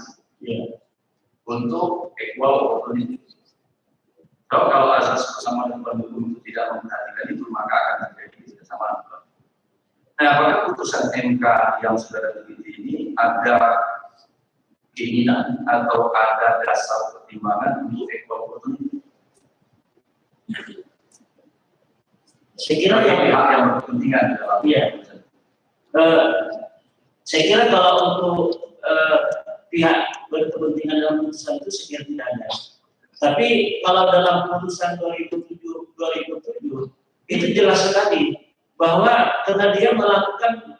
untuk equal opportunity. Kalau asas persamaan hukum itu tidak memperhatikan itu, maka akan terjadi kesamaan. Nah, apakah putusan MK yang sudah teliti ini ada keinginan atau ada dasar pertimbangan untuk equal opportunity? Saya kira pihak yang berkepentingan dalam saya kira kalau untuk pihak berkepentingan dalam putusan itu saya kira tidak ada. Tapi kalau dalam putusan 2007 itu jelas sekali bahwa karena dia melakukan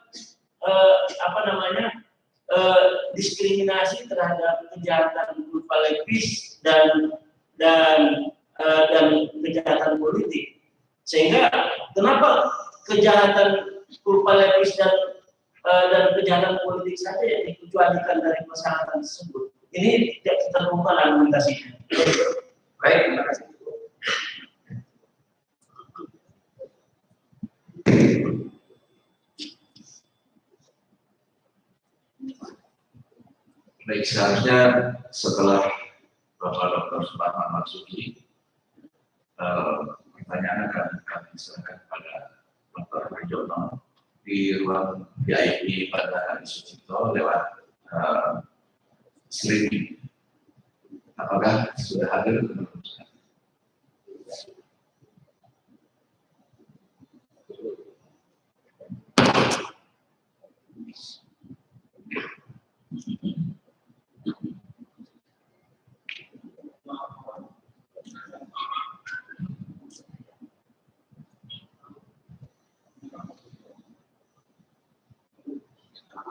diskriminasi terhadap kejahatan berupa lepis dan kejahatan politik, sehingga kenapa kejahatan berupa lepis dan kejahatan politik saja yang dikecualikan dari persyaratan tersebut. Ini tidak terbuka argumentasinya. Baik, terima kasih. Baik, seharusnya setelah Bapak Dr. Suparman Marzuki, pertanyaan akan kami serahkan kepada Dr. Harjono di ruang VIP pada hari Sucipto lewat streaming. Apakah sudah hadir?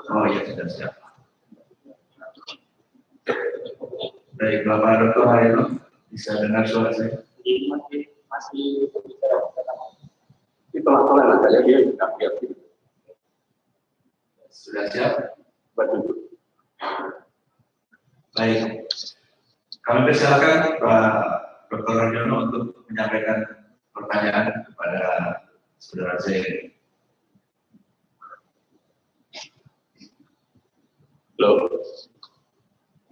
Oh ya, sudah siap. Baik, Bapak Dr. Haryono, bisa dengar suara saya? Masih di pelan-pelan saja dia tidak siap. Sudah siap? Betul. Baik, kami persilakan Pak Dr. Haryono untuk menyampaikan pertanyaan kepada saudara saya. Halo.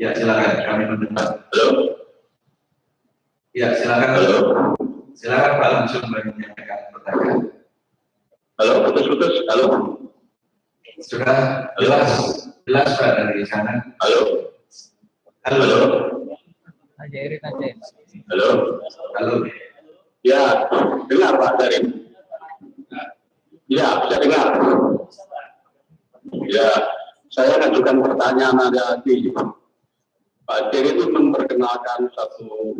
Ya, silakan, kami mendengar. Halo. Ya, silakan. Halo. Silakan Pak langsung menyampaikan pertanyaan. Halo, putus-putus. Halo. Sudah jelas Pak dari sana. Halo. Halo. Halo. Halo. Ya, dengar Pak Darin. Ya, bisa dengar. Ya, saya ajukan pertanyaan lagi. Pak Jerry itu memperkenalkan satu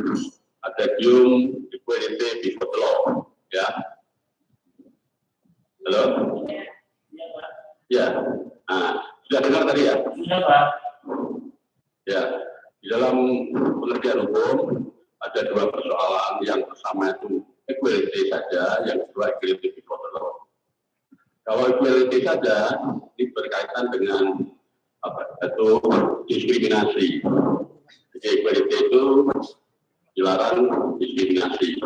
adagium equality before the law, ya. Halo? Ya. Nah, sudah dengar tadi ya? Sudah, Pak. Ya. Di dalam pengertian hukum ada dua persoalan. Yang pertama itu equality saja, yang kedua equality before the law. Kalau equality saja, ini berkaitan dengan itu diskriminasi. Jadi equality itu dilarang diskriminasi.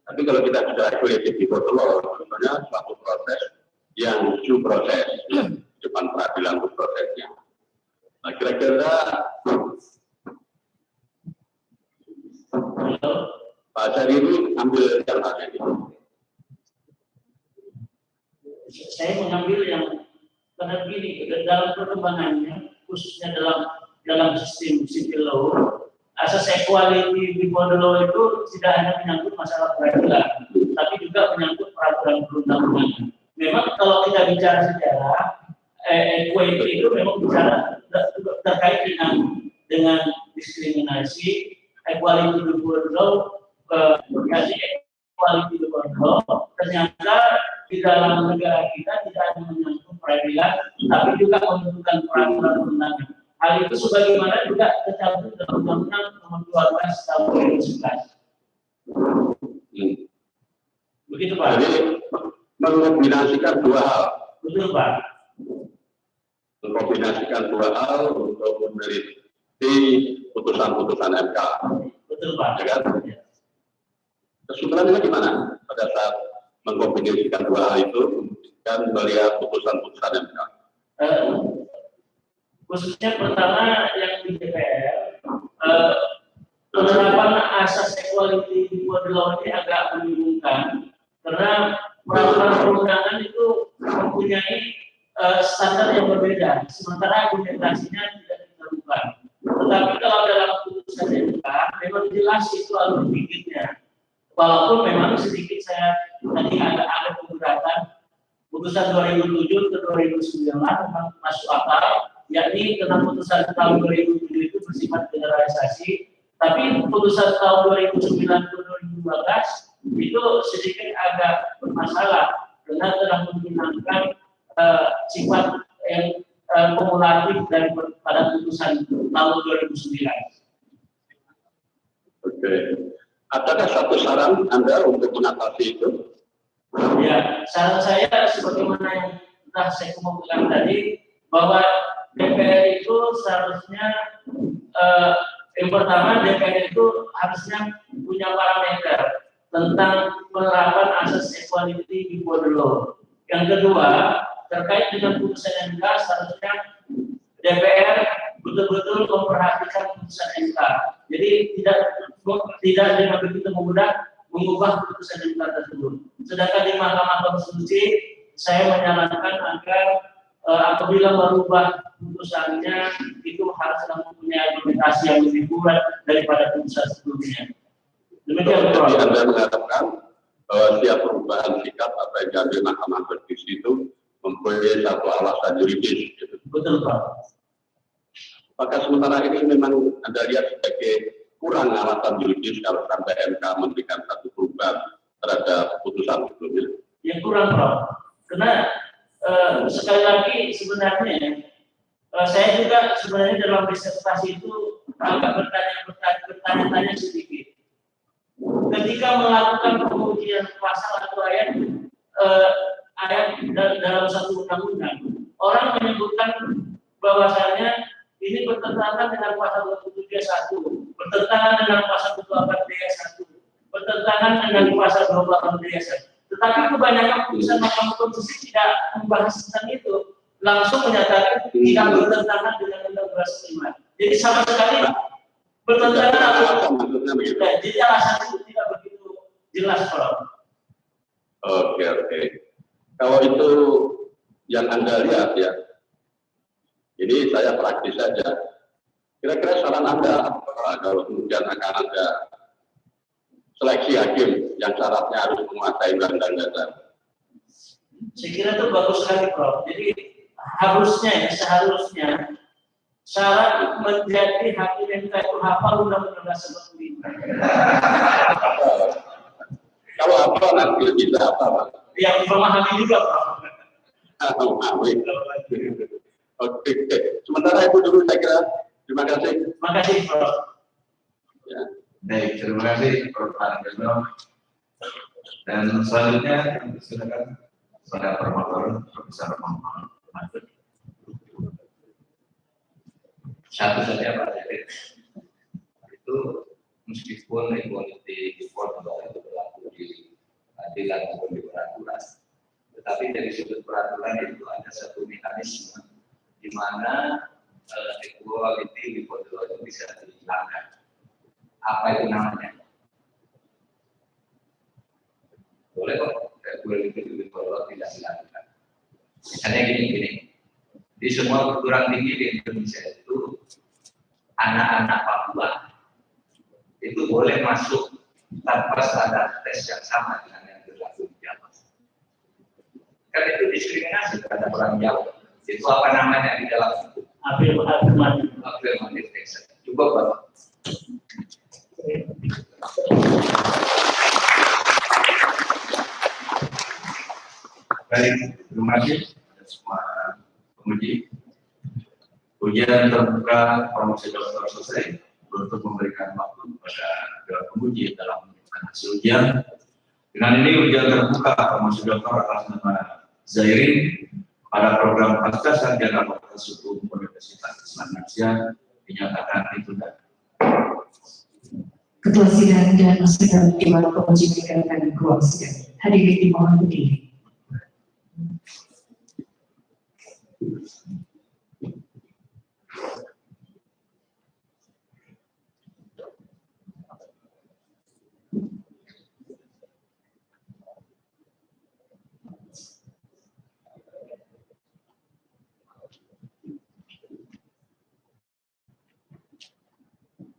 Tapi kalau kita sudah equality before the law, sebenarnya suatu proses yang due proses, depan peradilan itu prosesnya. Nah, kira-kira Pak Syari ini ambil yang mana ini? Saya mengambil yang karena begini, dalam perkembangannya, khususnya dalam sistem civil law, asas equality before the law itu tidak hanya menyangkut masalah peradilan, tapi juga menyangkut peraturan perundang-undangan. memang kalau kita bicara sejarah, equity itu memang bicara terkait dengan diskriminasi, equality before law, equality before law. Ternyata di dalam negara kita tidak hanya menyangkut peradilan, tapi juga membentukkan peraturan undangan. Hal itu sebagaimana juga tercantum dalam Undang-Undang Nomor 12 Tahun 2011. Begitu Pak. Jadi mengkombinasikan dua hal. Betul Pak. Mengkombinasikan dua hal untuk meneliti putusan-putusan MK. Betul Pak. Ya kan? Kesimpulannya gimana pada saat mengkombinasikan dua hal itu dan melihat putusan-putusan MK? Khususnya pertama yang di DPR, penerapan asas equality before the law ini agak membingungkan karena peraturan perundangan itu mempunyai standar yang berbeda, sementara implementasinya tidak ditentukan. Tetapi kalau dalam putusan MK memang jelas itu alur pikirnya. Walaupun memang sedikit saya tadi ada keberatan putusan 2007 ke 2009 memang masuk akal, yakni tentang putusan tahun 2007 itu bersifat generalisasi, tapi putusan tahun 2009 ke 2012 itu sedikit agak bermasalah karena telah menggunakan sifat yang kumulatif daripada putusan tahun 2009. Oke. Adakah satu saran Anda untuk mengatasi itu? Ya, saran saya sebagaimana yang telah saya kemukakan tadi, bahwa DPR itu seharusnya yang pertama DPR itu harusnya punya parameter tentang penerapan asas equality before the law. Yang kedua, terkait dengan putusan MK seharusnya DPR betul-betul memperhatikan putusan MK. Jadi tidak dengan begitu mudah mengubah putusan MK tersebut. Sedangkan di Mahkamah Konstitusi saya menyarankan agar apabila merubah putusannya itu haruslah mempunyai argumentasi yang lebih kuat daripada putusan sebelumnya. Demikian Jadi Anda mengatakan bahwa setiap perubahan sikap apa yang diambil Mahkamah Konstitusi itu mempunyai satu alasan yuridis. Gitu. Betul Pak. Maka sementara ini memang Anda lihat sebagai kurang alasan yuridis kalau sampai MK memberikan satu perubahan terhadap putusan sebelumnya. Yang kurang Pak. Karena sekali lagi sebenarnya saya juga sebenarnya dalam disertasi itu agak bertanya-tanya sedikit. Ketika melakukan pengujian pasal atau ayat dalam satu undang-undang, orang menyebutkan bahwasanya ini bertentangan dengan pasal 27.1, bertentangan dengan pasal 28D1, bertentangan dengan pasal 28D1. Tetapi kebanyakan putusan Mahkamah Konstitusi tidak membahas tentang itu, langsung menyatakan tidak bertentangan dengan Undang-Undang 15. Jadi sama sekali bertentangan atau jadi alasan itu tidak begitu jelas Prof. Oke. Kalau itu yang Anda lihat ya, ini saya praktis saja. Kira-kira saran Anda apa kalau kemudian akan ada seleksi hakim yang syaratnya harus menguasai undang-undang dasar? Saya kira itu bagus sekali Prof. Jadi seharusnya syarat menjadi hakim MK itu hafal undang-undang dasar 45. Kalau apa nanti bisa apa? Yang memahami juga Prof. Oke. Sementara itu dulu saya kira. Terima kasih. Terima kasih Prof. Ya. Baik, terima kasih Prof. Argano. Dan selanjutnya kami silakan pada promotor Profesor Muhammad. Satu saja Pak David. Itu meskipun equality before the law itu berlaku di peradilan maupun di peraturan, tetapi dari sudut peraturan itu ada satu mekanisme di mana equality before the law itu bisa dihilangkan. Apa itu namanya? Boleh kok equality before the law tidak dilakukan. Misalnya gini, di semua perguruan tinggi di Indonesia itu anak-anak Papua itu boleh masuk tanpa standar tes yang sama dengan yang berlaku di Jawa. Kan itu diskriminasi terhadap orang Jawa. Itu apa namanya di dalam afirmatif. afirmatif action. Coba Bapak. Baik, terima kasih semua penguji. Ujian terbuka promosi dokter selesai untuk memberikan waktu kepada kedua penguji dalam menentukan hasil ujian. Dengan ini ujian terbuka promosi dokter atas nama Zairin pada program Pasca Sarjana Fakultas Hukum Universitas Islam Indonesia dinyatakan ditunda. Ketua sidang dan Sekretariat Dewan Penguji Pidana dan Ruang Sidang. Hadirin dimohon berdiri.